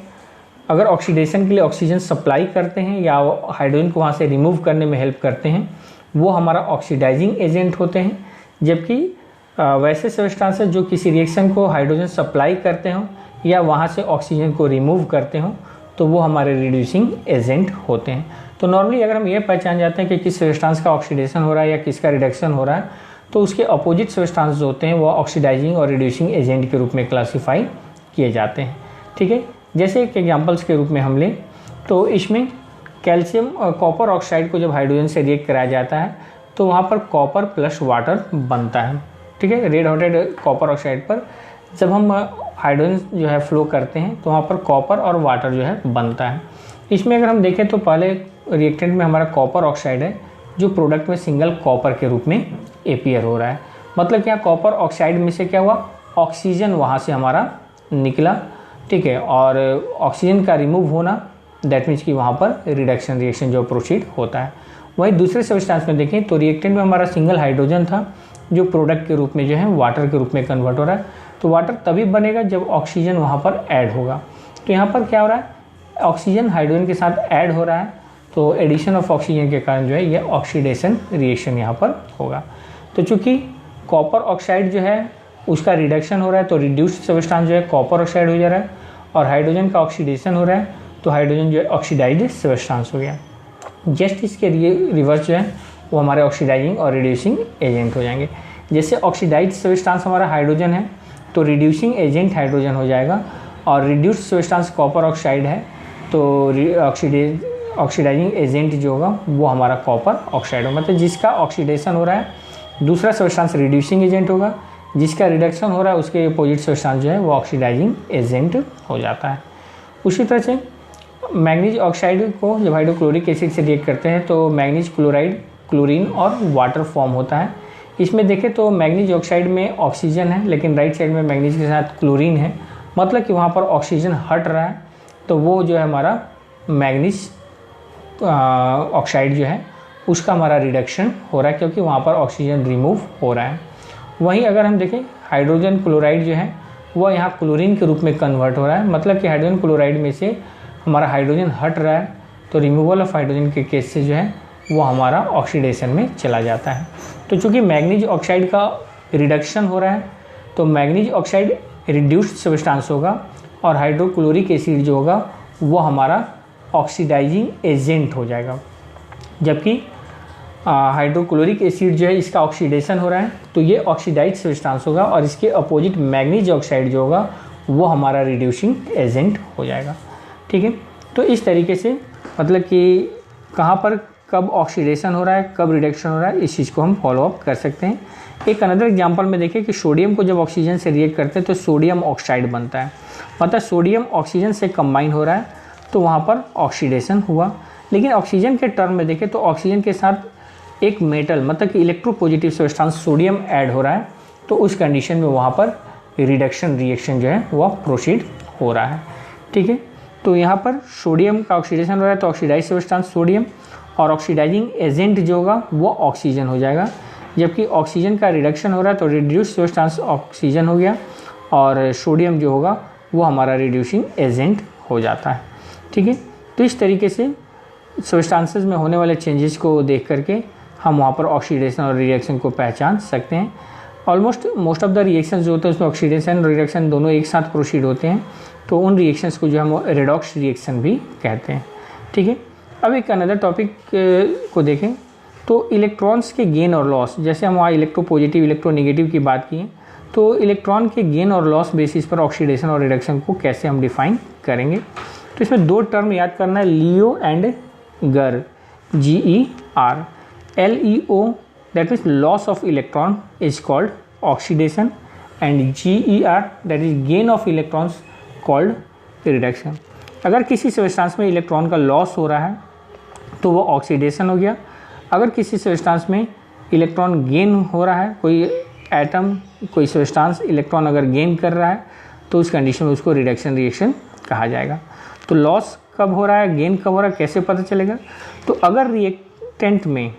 अगर ऑक्सीडेशन के लिए ऑक्सीजन सप्लाई करते हैं या हाइड्रोजन को वहाँ से रिमूव करने में हेल्प करते हैं वो हमारा ऑक्सीडाइजिंग एजेंट होते हैं। जबकि वैसे सब्सटेंसेस जो किसी रिएक्शन को हाइड्रोजन सप्लाई करते हों या वहाँ से ऑक्सीजन को रिमूव करते हों तो वो हमारे रिड्यूसिंग एजेंट होते हैं। तो नॉर्मली अगर हम ये पहचान जाते हैं कि किस सब्सटेंस का ऑक्सीडेशन हो रहा है या किसका रिडक्शन हो रहा है तो उसके अपोजिट सब्सटेंस जो होते हैं वो ऑक्सीडाइजिंग और रिड्यूसिंग एजेंट के रूप में क्लासीफाई किए जाते हैं। ठीक है, जैसे एक एग्जांपल्स के रूप में हम लें तो इसमें कैल्शियम और कॉपर ऑक्साइड को जब हाइड्रोजन से रिएक्ट कराया जाता है तो वहाँ पर कॉपर प्लस वाटर बनता है। ठीक है, रेड हॉटेड कॉपर ऑक्साइड पर जब हम हाइड्रोजन जो है फ्लो करते हैं तो वहाँ पर कॉपर और वाटर जो है बनता है। इसमें अगर हम देखें तो पहले रिएक्टेंट में हमारा कॉपर ऑक्साइड है जो प्रोडक्ट में सिंगल कॉपर के रूप में एपियर हो रहा है। मतलब कि यहाँ कॉपर ऑक्साइड में से क्या हुआ, ऑक्सीजन वहाँ से हमारा निकला। ठीक है, और ऑक्सीजन का रिमूव होना दैट मीन्स कि वहाँ पर रिडक्शन रिएक्शन जो प्रोसीड होता है। वहीं दूसरे सब्सटेंस में देखें तो रिएक्टेंट में हमारा सिंगल हाइड्रोजन था जो प्रोडक्ट के रूप में जो है वाटर के रूप में कन्वर्ट हो रहा है। तो वाटर तभी बनेगा जब ऑक्सीजन वहाँ पर ऐड होगा। तो यहाँ पर क्या हो रहा है, ऑक्सीजन हाइड्रोजन के साथ ऐड हो रहा है, तो एडिशन ऑफ ऑक्सीजन के कारण जो है ये ऑक्सीडेशन रिएक्शन यहाँ पर होगा। तो चूँकि कॉपर ऑक्साइड जो है उसका रिडक्शन हो रहा है तो रिड्यूस्ड सब्सटेंस जो है कॉपर ऑक्साइड हो जा रहा है, और हाइड्रोजन का ऑक्सीडेशन हो रहा है तो हाइड्रोजन जो है ऑक्सीडाइज्ड सब्सटेंस हो गया। जस्ट इसके रिवर्स जो है वो हमारे ऑक्सीडाइजिंग और रिड्यूसिंग एजेंट हो जाएंगे। जैसे ऑक्सीडाइज्ड सब्सटेंस हमारा हाइड्रोजन है तो रिड्यूसिंग एजेंट हाइड्रोजन हो जाएगा, और रिड्यूस्ड सब्सटेंस कॉपर ऑक्साइड है तो ऑक्सीडाइजिंग एजेंट जो होगा वो हमारा कॉपर ऑक्साइड होगा। मतलब जिसका ऑक्सीडेशन हो रहा है दूसरा सब्सटेंस रिड्यूसिंग एजेंट होगा, जिसका रिडक्शन हो रहा है उसके अपोजिट सब्सटेंस जो है वो ऑक्सीडाइजिंग एजेंट हो जाता है। उसी तरह से मैग्नीज ऑक्साइड को जब हाइड्रोक्लोरिक एसिड से रिएक्ट करते हैं तो मैग्नीज क्लोराइड, क्लोरीन और वाटर फॉर्म होता है। इसमें देखें तो मैग्नीज ऑक्साइड में ऑक्सीजन है लेकिन राइट साइड में मैग्नीज के साथ क्लोरीन है, मतलब कि वहाँ पर ऑक्सीजन हट रहा है तो वो जो है हमारा मैग्नीज ऑक्साइड जो है उसका हमारा रिडक्शन हो रहा है क्योंकि वहाँ पर ऑक्सीजन रिमूव हो रहा है। वहीं अगर हम देखें हाइड्रोजन क्लोराइड जो है वह यहाँ क्लोरीन के रूप में कन्वर्ट हो रहा है, मतलब कि हाइड्रोजन क्लोराइड में से हमारा हाइड्रोजन हट रहा है तो रिमूवल ऑफ हाइड्रोजन के केस से जो है वो हमारा ऑक्सीडेशन में चला जाता है। तो चूँकि मैग्नीज ऑक्साइड का रिडक्शन हो रहा है तो मैग्नीज ऑक्साइड रिड्यूस्ड सब्सटेंस होगा, और हाइड्रोक्लोरिक एसिड जो होगा वो हमारा ऑक्सीडाइजिंग एजेंट हो जाएगा। जबकि हाइड्रोक्लोरिक एसिड जो है इसका ऑक्सीडेशन हो रहा है तो ये ऑक्सीडाइज्ड सब्सटेंस होगा, और इसके अपोजिट मैग्नीज ऑक्साइड जो होगा वो हमारा रिड्यूसिंग एजेंट हो जाएगा। ठीक है, तो इस तरीके से मतलब कि कहाँ पर कब ऑक्सीडेशन हो रहा है, कब रिडक्शन हो रहा है, इस चीज़ को हम फॉलो अप कर सकते हैं। एक अनदर एग्जांपल में देखें कि सोडियम को जब ऑक्सीजन से रिएक्ट करते हैं तो सोडियम ऑक्साइड बनता है, मतलब सोडियम ऑक्सीजन से कंबाइन हो रहा है, तो वहाँ पर ऑक्सीडेशन हुआ। लेकिन ऑक्सीजन के टर्म में देखें तो ऑक्सीजन के साथ एक मेटल मतलब कि इलेक्ट्रोपॉजिटिव सब्सटेंस सोडियम ऐड हो रहा है, तो उस कंडीशन में वहाँ पर रिडक्शन रिएक्शन जो है वह प्रोसीड हो रहा है। ठीक है, तो यहाँ पर सोडियम का ऑक्सीडेशन हो रहा है तो ऑक्सीडाइज सब्सटेंस सोडियम और ऑक्सीडाइजिंग एजेंट जो होगा वो ऑक्सीजन हो जाएगा, जबकि ऑक्सीजन का रिडक्शन हो रहा है तो रिड्यूस सब्सटेंस ऑक्सीजन हो गया और सोडियम जो होगा वो हमारा रिड्यूसिंग एजेंट हो जाता है। ठीक है, तो इस तरीके से सब्सटेंसेस में होने वाले चेंजेस को देख करके हम वहाँ पर ऑक्सीडेशन और रिएक्शन को पहचान सकते हैं। Almost most of the reaction जो होते हैं उसमें ऑक्सीडेशन और रिडक्शन दोनों एक साथ प्रोसीड होते हैं, तो उन रिएक्शंस को जो हम रेडॉक्स रिएक्शन भी कहते हैं। ठीक है, अब एक अनदर टॉपिक को देखें तो इलेक्ट्रॉन्स के गेन और लॉस, जैसे हम वहाँ इलेक्ट्रोपॉजिटिव इलेक्ट्रोनेगेटिव की बात की तो इलेक्ट्रॉन के गेन और लॉस बेसिस पर ऑक्सीडेशन और रिडक्शन को कैसे हम डिफाइन करेंगे। तो इसमें दो टर्म याद करना है, लियो एंड गर, GER। LEO that is loss of electron is called oxidation and GER that is gain of electrons called reduction। अगर किसी सब्सटेंस में इलेक्ट्रॉन का लॉस हो रहा है तो वो ऑक्सीडेशन हो गया, अगर किसी सब्सटेंस में इलेक्ट्रॉन गेन हो रहा है, कोई एटम कोई सब्सटेंस इलेक्ट्रॉन अगर गेन कर रहा है तो उस कंडीशन में उसको रिडक्शन रिएक्शन कहा जाएगा। तो लॉस कब हो रहा है, गेन कब हो रहा है, कैसे पता चलेगा। तो अगर रिएक्टेंट में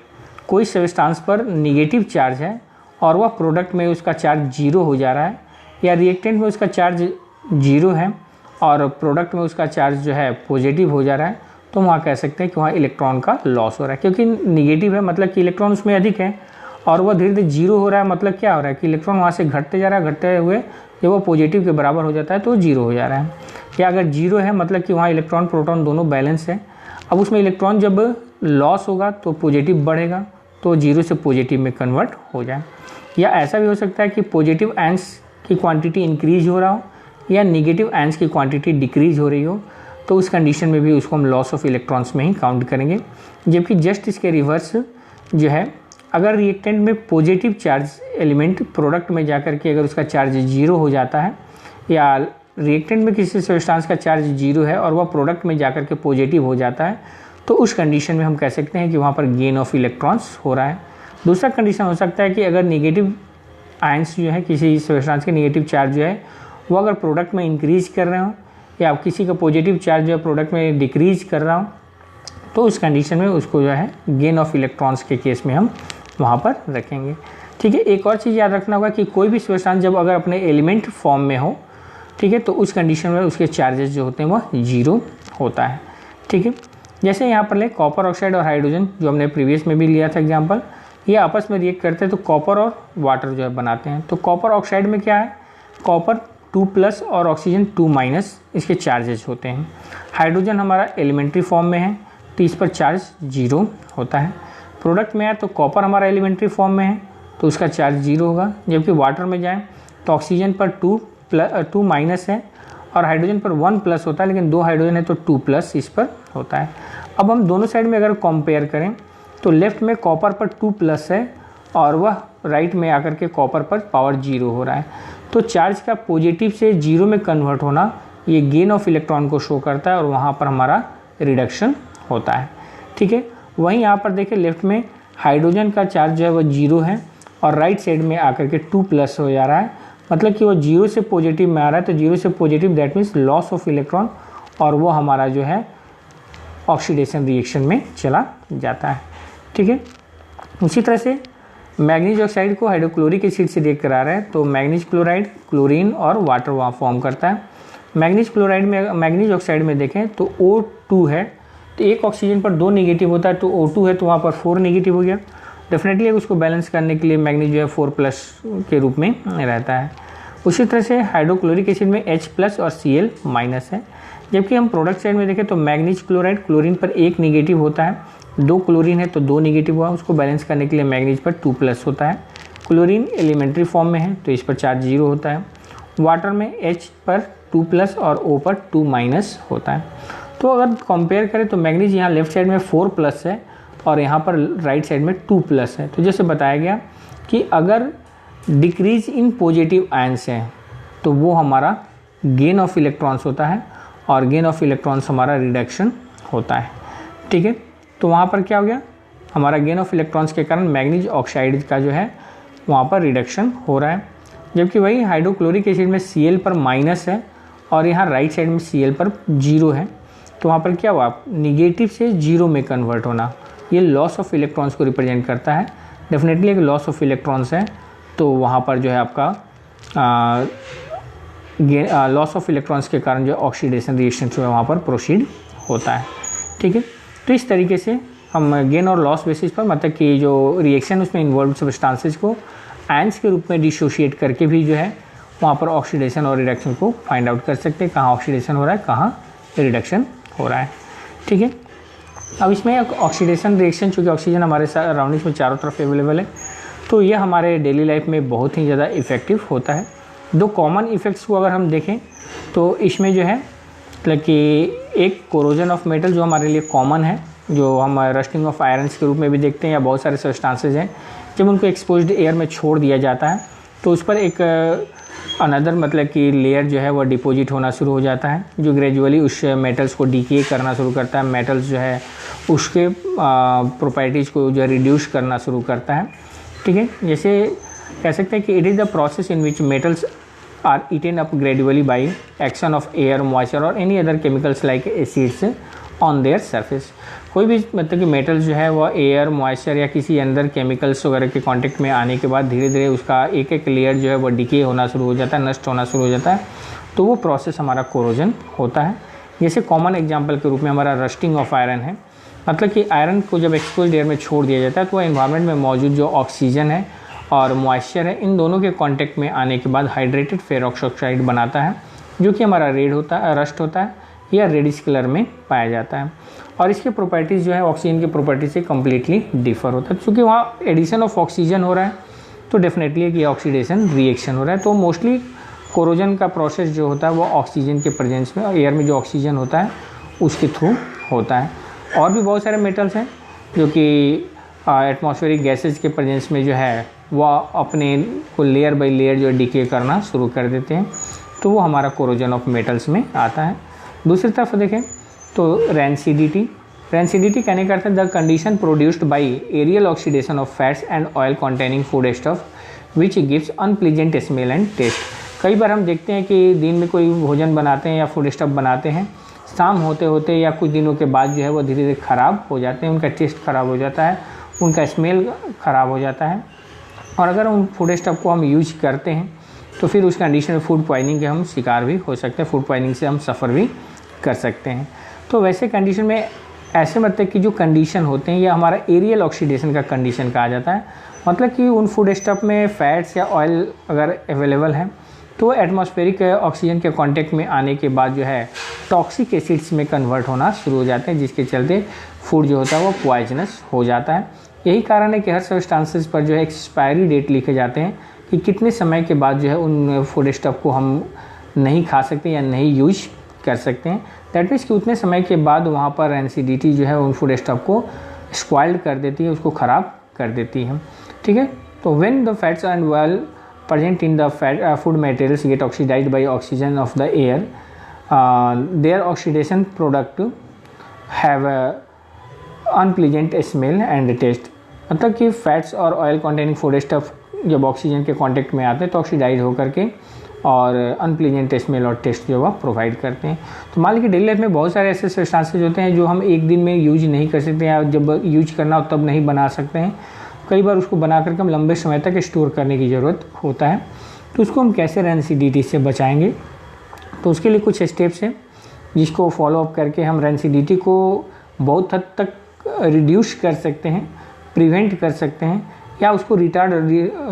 कोई सब्सटेंस पर निगेटिव चार्ज है और वह प्रोडक्ट में उसका चार्ज 0 हो जा रहा है, या रिएक्टेंट में उसका चार्ज 0 है और प्रोडक्ट में उसका चार्ज जो है पॉजिटिव हो जा रहा है, तो वहाँ कह सकते हैं कि वहाँ इलेक्ट्रॉन का लॉस हो रहा है, क्योंकि निगेटिव है मतलब कि इलेक्ट्रॉन उसमें अधिक है और वह धीरे धीरे 0 हो रहा है, मतलब क्या हो रहा है कि इलेक्ट्रॉन वहाँ से घटते जा रहा है, घटते हुए जब वो पॉजिटिव के बराबर हो जाता है तो 0 हो जा रहा है। या अगर 0 है मतलब कि वहाँ इलेक्ट्रॉन प्रोटॉन दोनों बैलेंस है। अब उसमें इलेक्ट्रॉन जब लॉस होगा तो पॉजिटिव बढ़ेगा, तो 0 से पॉजिटिव में कन्वर्ट हो जाए। या ऐसा भी हो सकता है कि पॉजिटिव आयंस की क्वांटिटी इंक्रीज हो रहा हो या निगेटिव आयंस की क्वांटिटी डिक्रीज हो रही हो, तो उस कंडीशन में भी उसको हम लॉस ऑफ इलेक्ट्रॉन्स में ही काउंट करेंगे। जबकि जस्ट इसके रिवर्स जो है, अगर रिएक्टेंट में पॉजिटिव चार्ज एलिमेंट प्रोडक्ट में जाकर के अगर उसका चार्ज 0 हो जाता है, या रिएक्टेंट में किसी सब्सटेंस का चार्ज 0 है और वह प्रोडक्ट में जाकर के पॉजिटिव हो जाता है, तो उस कंडीशन में हम कह सकते हैं कि वहाँ पर गेन ऑफ इलेक्ट्रॉन्स हो रहा है। दूसरा कंडीशन हो सकता है कि अगर निगेटिव आयंस जो है, किसी सब्सटेंस के निगेटिव चार्ज जो है वो अगर प्रोडक्ट में इंक्रीज कर रहे हो या किसी का पॉजिटिव चार्ज जो है प्रोडक्ट में डिक्रीज कर रहा हो, तो उस कंडीशन में उसको जो है गेन ऑफ इलेक्ट्रॉन्स के केस में हम वहाँ पर रखेंगे। ठीक है, एक और चीज़ याद रखना होगा कि कोई भी सब्सटेंस जब अगर अपने एलिमेंट फॉर्म में हो, ठीक है, तो उस कंडीशन में उसके चार्जेस जो होते हैं वह 0 होता है। ठीक है, जैसे यहाँ पर ले कॉपर ऑक्साइड और हाइड्रोजन जो हमने प्रीवियस में भी लिया था एग्जांपल, ये आपस में रिएक्ट करते हैं तो कॉपर और वाटर जो है बनाते हैं। तो कॉपर ऑक्साइड में क्या है, कॉपर 2+ और ऑक्सीजन 2- इसके चार्जेस होते हैं। हाइड्रोजन हमारा एलिमेंट्री फॉर्म में है तो इस पर चार्ज 0 होता है। प्रोडक्ट में है तो कॉपर हमारा एलिमेंट्री फॉर्म में है तो उसका चार्ज 0 होगा, जबकि वाटर में जाएँ तो ऑक्सीजन पर 2- है और हाइड्रोजन पर 1+ होता है, लेकिन 2 हाइड्रोजन है तो 2+ इस पर होता है। अब हम दोनों साइड में अगर कंपेयर करें तो लेफ्ट में कॉपर पर 2+ है और वह राइट में आकर के कॉपर पर पावर 0 हो रहा है। तो चार्ज का पॉजिटिव से 0 में कन्वर्ट होना ये गेन ऑफ इलेक्ट्रॉन को शो करता है और वहाँ पर हमारा रिडक्शन होता है। ठीक है, वहीं यहाँ पर देखिए लेफ्ट में हाइड्रोजन का चार्ज जो है वह 0 है और राइट साइड में आकर के 2+ हो जा रहा है, मतलब कि वो 0 से पॉजिटिव में आ रहा है। तो 0 से positive that means loss of electron, और वो हमारा जो है ऑक्सीडेशन रिएक्शन में चला जाता है। ठीक है, उसी तरह से मैग्नीज ऑक्साइड को हाइड्रोक्लोरिक एसिड से रिएक्ट करा रहे हैं तो मैग्नीज क्लोराइड, क्लोरीन और वाटर वहाँ फॉर्म करता है। मैग्नीज ऑक्साइड में देखें तो O2 है, तो एक ऑक्सीजन पर 2 निगेटिव होता है, तो O2 है तो वहाँ पर 4 निगेटिव हो गया। डेफिनेटली उसको बैलेंस करने के लिए मैग्नीज जो है 4+ के रूप में रहता है। उसी तरह से हाइड्रोक्लोरिक एसिड में H+ और Cl- है। जबकि हम प्रोडक्ट साइड में देखें तो मैग्नीज क्लोराइड, क्लोरीन पर 1 निगेटिव होता है, 2 क्लोरीन है तो 2 निगेटिव हुआ, उसको बैलेंस करने के लिए मैग्नीज पर 2+ होता है। क्लोरीन एलिमेंट्री फॉर्म में है तो इस पर चार्ज 0 होता है। वाटर में H पर 2+ और O पर 2- होता है। तो अगर कंपेयर करें तो मैग्नीज यहाँ लेफ्ट साइड में 4+ है और यहाँ पर राइट साइड में 2+ है। तो जैसे बताया गया कि अगर डिक्रीज इन पॉजिटिव आयंस है तो वो हमारा गेन ऑफ इलेक्ट्रॉन्स होता है, और गेन ऑफ इलेक्ट्रॉन्स हमारा रिडक्शन होता है। ठीक है, तो वहाँ पर क्या हो गया, हमारा गेन ऑफ इलेक्ट्रॉन्स के कारण मैग्नीज ऑक्साइड का जो है वहाँ पर रिडक्शन हो रहा है। जबकि वही हाइड्रोक्लोरिक एसिड में Cl पर माइनस है और यहाँ राइट साइड में Cl पर 0 है, तो वहाँ पर क्या हुआ, निगेटिव से 0 में कन्वर्ट होना, ये लॉस ऑफ इलेक्ट्रॉन्स को रिप्रेजेंट करता है। डेफिनेटली एक लॉस ऑफ इलेक्ट्रॉन्स है, तो वहाँ पर जो है आपका लॉस ऑफ इलेक्ट्रॉन्स के कारण जो ऑक्सीडेशन रिएक्शन जो है वहाँ पर प्रोसीड होता है। ठीक है, तो इस तरीके से हम गेन और लॉस बेसिस पर, मतलब कि जो रिएक्शन उसमें इन्वॉल्व सब्सटेंसेस को आयंस के रूप में डिसोशिएट करके भी जो है वहाँ पर ऑक्सीडेशन और रिडक्शन को फाइंड आउट कर सकते हैं, कहाँ ऑक्सीडेशन हो रहा है, कहाँ रिडक्शन हो रहा है। ठीक है, अब इसमें ऑक्सीडेशन रिएक्शन, चूँकि ऑक्सीजन हमारे सराउंडिंग्स में चारों तरफ अवेलेबल है, तो ये हमारे डेली लाइफ में बहुत ही ज़्यादा इफ़ेक्टिव होता है। दो कॉमन इफ़ेक्ट्स को अगर हम देखें तो इसमें जो है मतलब कि एक कोरोजन ऑफ मेटल जो हमारे लिए कॉमन है, जो हम रस्टिंग ऑफ आयरन्स के रूप में भी देखते हैं, या बहुत सारे सब्सटेंसेस हैं जब उनको एक्सपोज्ड एयर में छोड़ दिया जाता है तो उस पर एक अनदर मतलब कि लेयर जो है वो डिपॉजिट होना शुरू हो जाता है, जो ग्रेजुअली उस मेटल्स को डीके करना शुरू करता है, मेटल्स जो है उसके प्रॉपर्टीज़ को जो है रिड्यूस करना शुरू करता है। ठीक है, जैसे कह सकते हैं कि it is the process in which metals are eaten up gradually by action of air, moisture और any other chemicals like acids on their surface. कोई भी मतलब कि मेटल्स जो है वो एयर, मॉइस्चर या किसी अंदर केमिकल्स वगैरह के कांटेक्ट में आने के बाद धीरे धीरे उसका एक एक लेयर जो है वो डिके होना शुरू हो जाता है, नष्ट होना शुरू हो जाता है, तो वो प्रोसेस हमारा कोरोजन होता है। जैसे कॉमन एग्जांपल के रूप में हमारा रस्टिंग ऑफ आयरन है, मतलब कि आयरन को जब एक्सपोज्ड एयर में छोड़ दिया जाता है तो वह एनवायरनमेंट में मौजूद जो ऑक्सीजन है और मॉइस्चर है, इन दोनों के कांटेक्ट में आने के बाद हाइड्रेटेड फेरॉक्स ऑक्साइड बनाता है, जो कि हमारा रेड होता है, रस्ट होता है या रेडिश कलर में पाया जाता है। और इसके प्रॉपर्टीज़ जो है ऑक्सीजन की प्रॉपर्टी से कम्प्लीटली डिफर होता है, क्योंकि वहाँ एडिशन ऑफ ऑक्सीजन हो रहा है तो डेफिनेटली कि ऑक्सीडेशन रिएक्शन हो रहा है। तो मोस्टली कोरोजन का प्रोसेस जो होता है वो ऑक्सीजन के प्रेजेंस में, एयर में जो ऑक्सीजन होता है उसके थ्रू होता है। और भी बहुत सारे मेटल्स हैं जो कि एटमॉस्फेरिक गैसेज के प्रेजेंस में जो है वो अपने को लेयर बाय लेयर जो डिके करना शुरू कर देते हैं, तो वो हमारा कोरोजन ऑफ मेटल्स में आता है। दूसरी तरफ देखें तो रैंसिडिटी कहने का अर्थ है the condition produced by aerial oxidation of fats and oil containing food stuff which gives unpleasant smell and taste. कई बार हम देखते हैं कि दिन में कोई भोजन बनाते हैं या फूड स्टफ बनाते हैं, शाम होते होते या कुछ दिनों के बाद जो है वो धीरे धीरे ख़राब हो जाते हैं, उनका टेस्ट ख़राब हो जाता है, उनका स्मेल ख़राब हो जाता है, और अगर उन फूड स्टफ को हम यूज करते हैं तो फिर उस कंडीशन में फूड पॉइजनिंग के हम शिकार भी हो सकते हैं, फूड पॉइजनिंग से हम सफ़र भी कर सकते हैं। तो वैसे कंडीशन में ऐसे मतलब कि जो कंडीशन होते हैं ये हमारा एरियल ऑक्सीडेशन का कंडीशन कहा जाता है, मतलब कि उन फूड स्टफ में फैट्स या ऑयल अगर अवेलेबल है तो एटमॉस्फेरिक ऑक्सीजन के कांटेक्ट में आने के बाद जो है टॉक्सिक एसिड्स में कन्वर्ट होना शुरू हो जाते हैं, जिसके चलते फूड जो होता है वो पॉइजनस हो जाता है। यही कारण है कि हर सब्सटेंसेस पर जो है एक्सपायरी डेट लिखे जाते हैं कि कितने समय के बाद जो है उन फूड स्टफ को हम नहीं खा सकते या नहीं यूज कर सकते हैं। दैट मीन्स कि उतने समय के बाद वहाँ पर एसिडिटी जो है उन फूड स्टफ को स्पॉइल्ड कर देती है, उसको ख़राब कर देती है। ठीक है, तो when the fats and oil present in the food materials get oxidized by oxygen of the air, their oxidation product have a unpleasant smell and taste। मतलब कि फैट्स और ऑयल कंटेनिंग फूड स्टफ जब oxygen के contact में आते हैं तो oxidise होकर के और अनप्लीजेंट स्मेल और टेस्ट जो है प्रोवाइड करते हैं। तो मान लीजिए डेली लाइफ में बहुत सारे ऐसे सब्सटेंसेस होते हैं जो हम एक दिन में यूज नहीं कर सकते या जब यूज करना हो तब नहीं बना सकते हैं, कई बार उसको बना करके हम लंबे समय तक स्टोर करने की ज़रूरत होता है। तो उसको हम कैसे रैंसिडिटी से बचाएंगे, तो उसके लिए कुछ स्टेप्स हैं जिसको फॉलो अप करके हम रैंसिडिटी को बहुत हद तक रिड्यूस कर सकते हैं, प्रिवेंट कर सकते हैं, या उसको रिटार्ड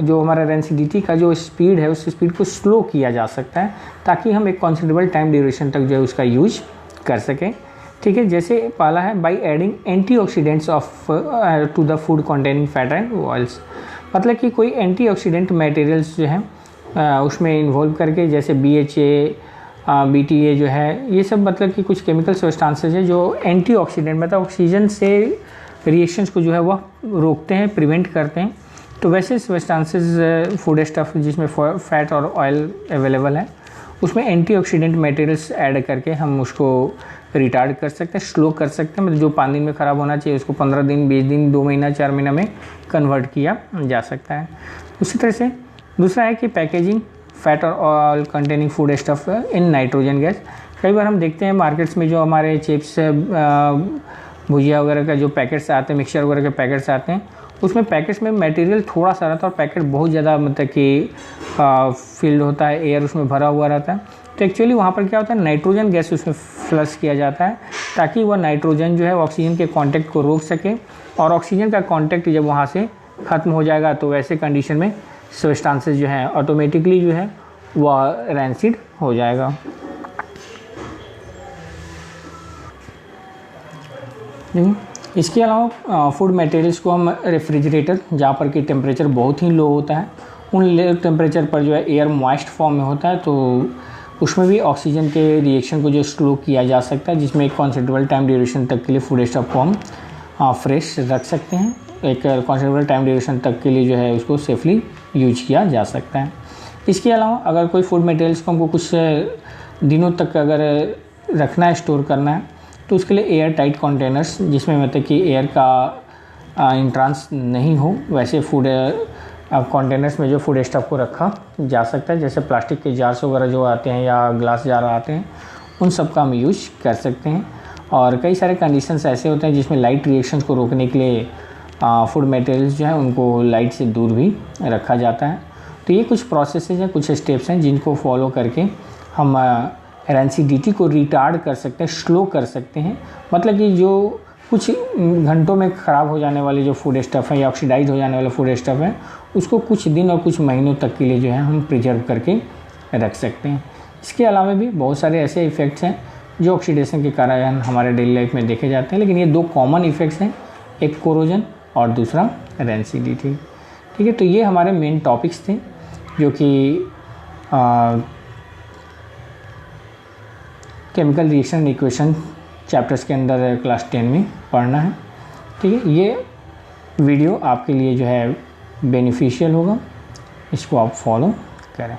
जो हमारा रैंसिडिटी का जो स्पीड है उस स्पीड को स्लो किया जा सकता है, ताकि हम एक कंसिडरेबल टाइम ड्यूरेशन तक जो है उसका यूज कर सकें। ठीक है, जैसे पहला है by adding antioxidants of to the food containing fat and oils, मतलब कि कोई एंटीऑक्सीडेंट मटेरियल्स जो हैं उसमें इन्वॉल्व करके, जैसे BHA BTA जो है, ये सब मतलब कि कुछ केमिकल सब्सटेंसेस हैं जो एंटीऑक्सीडेंट मतलब ऑक्सीजन से रिएक्शंस को जो है वह रोकते हैं, प्रिवेंट करते हैं। तो वैसे सब्सटेंसेस फूड स्टफ जिसमें फैट और ऑयल अवेलेबल है, उसमें एंटीऑक्सीडेंट मटेरियल्स ऐड करके हम उसको रिटार्ड कर सकते हैं, स्लो कर सकते हैं। मतलब जो 5 दिन में ख़राब होना चाहिए उसको 15 दिन, 20 दिन, 2 महीना, 4 महीना में कन्वर्ट किया जा सकता है। उसी तरह से दूसरा है कि पैकेजिंग फैट और oil containing food stuff in nitrogen gas. कई बार हम देखते हैं मार्केट्स में जो हमारे चिप्स, भुजिया वगैरह का जो पैकेट्स आते हैं, मिक्सचर वगैरह के पैकेट्स आते हैं, उसमें पैकेट्स में मटेरियल थोड़ा सा रहता है और पैकेट बहुत ज़्यादा मतलब कि फिल्ड होता है, एयर उसमें भरा हुआ रहता है। तो एक्चुअली वहाँ पर क्या होता है, नाइट्रोजन गैस उसमें फ्लश किया जाता है ताकि वह नाइट्रोजन जो है ऑक्सीजन के कांटेक्ट को रोक सके, और ऑक्सीजन का कांटेक्ट जब वहाँ से ख़त्म हो जाएगा तो वैसे कंडीशन में सब्सटेंसेस जो है ऑटोमेटिकली जो है वह रैंसिड हो जाएगा। इसके अलावा फूड मटेरियल्स को हम रेफ्रिजरेटर, जहाँ पर कि टेम्परेचर बहुत ही लो होता है, उन टेम्परेचर पर जो है एयर मॉइस्ट फॉर्म में होता है, तो उसमें भी ऑक्सीजन के रिएक्शन को जो स्लो किया जा सकता है, जिसमें एक कॉन्सिडरेबल टाइम ड्यूरेशन तक के लिए फूड स्टफ को हम फ्रेश रख सकते हैं। एक कॉन्सिडरेबल टाइम ड्यूरेशन तक के लिए जो है उसको सेफली यूज किया जा सकता है। इसके अलावा अगर कोई फूड मटेरियल्स को हमको कुछ दिनों तक अगर रखना है, स्टोर करना है, तो उसके लिए एयर टाइट कंटेनर्स, जिसमें मतलब कि एयर का इंट्रांस नहीं हो, वैसे फूड कंटेनर्स में जो फूड स्टफ को रखा जा सकता है। जैसे प्लास्टिक के जार्स वगैरह जो आते हैं या ग्लास जार आते हैं, उन सब का हम यूज कर सकते हैं। और कई सारे कंडीशंस ऐसे होते हैं जिसमें लाइट रिएक्शंस को रोकने के लिए फूड मटेरियल्स जो है उनको लाइट से दूर भी रखा जाता है। तो ये कुछ प्रोसेसेस हैं, कुछ स्टेप्स हैं जिनको फॉलो करके हम रैंसिडिटी को रिटार्ड कर सकते हैं, स्लो कर सकते हैं। मतलब कि जो कुछ घंटों में ख़राब हो जाने वाले जो फूड स्टफ है या ऑक्सीडाइज हो जाने वाले फूड स्टफ है, उसको कुछ दिन और कुछ महीनों तक के लिए जो है हम प्रिजर्व करके रख सकते हैं। इसके अलावा भी बहुत सारे ऐसे इफ़ेक्ट्स हैं जो ऑक्सीडेशन के कारण हमारे डेली लाइफ में देखे जाते हैं, लेकिन ये 2 कॉमन इफ़ेक्ट्स हैं, एक कोरोजन और दूसरा रैंसिडिटी। ठीक है, तो ये हमारे मेन टॉपिक्स थे जो कि केमिकल रिएक्शन इक्वेशन चैप्टर्स के अंदर क्लास 10 में पढ़ना है। ठीक है, ये वीडियो आपके लिए जो है बेनिफिशियल होगा, इसको आप फॉलो करें।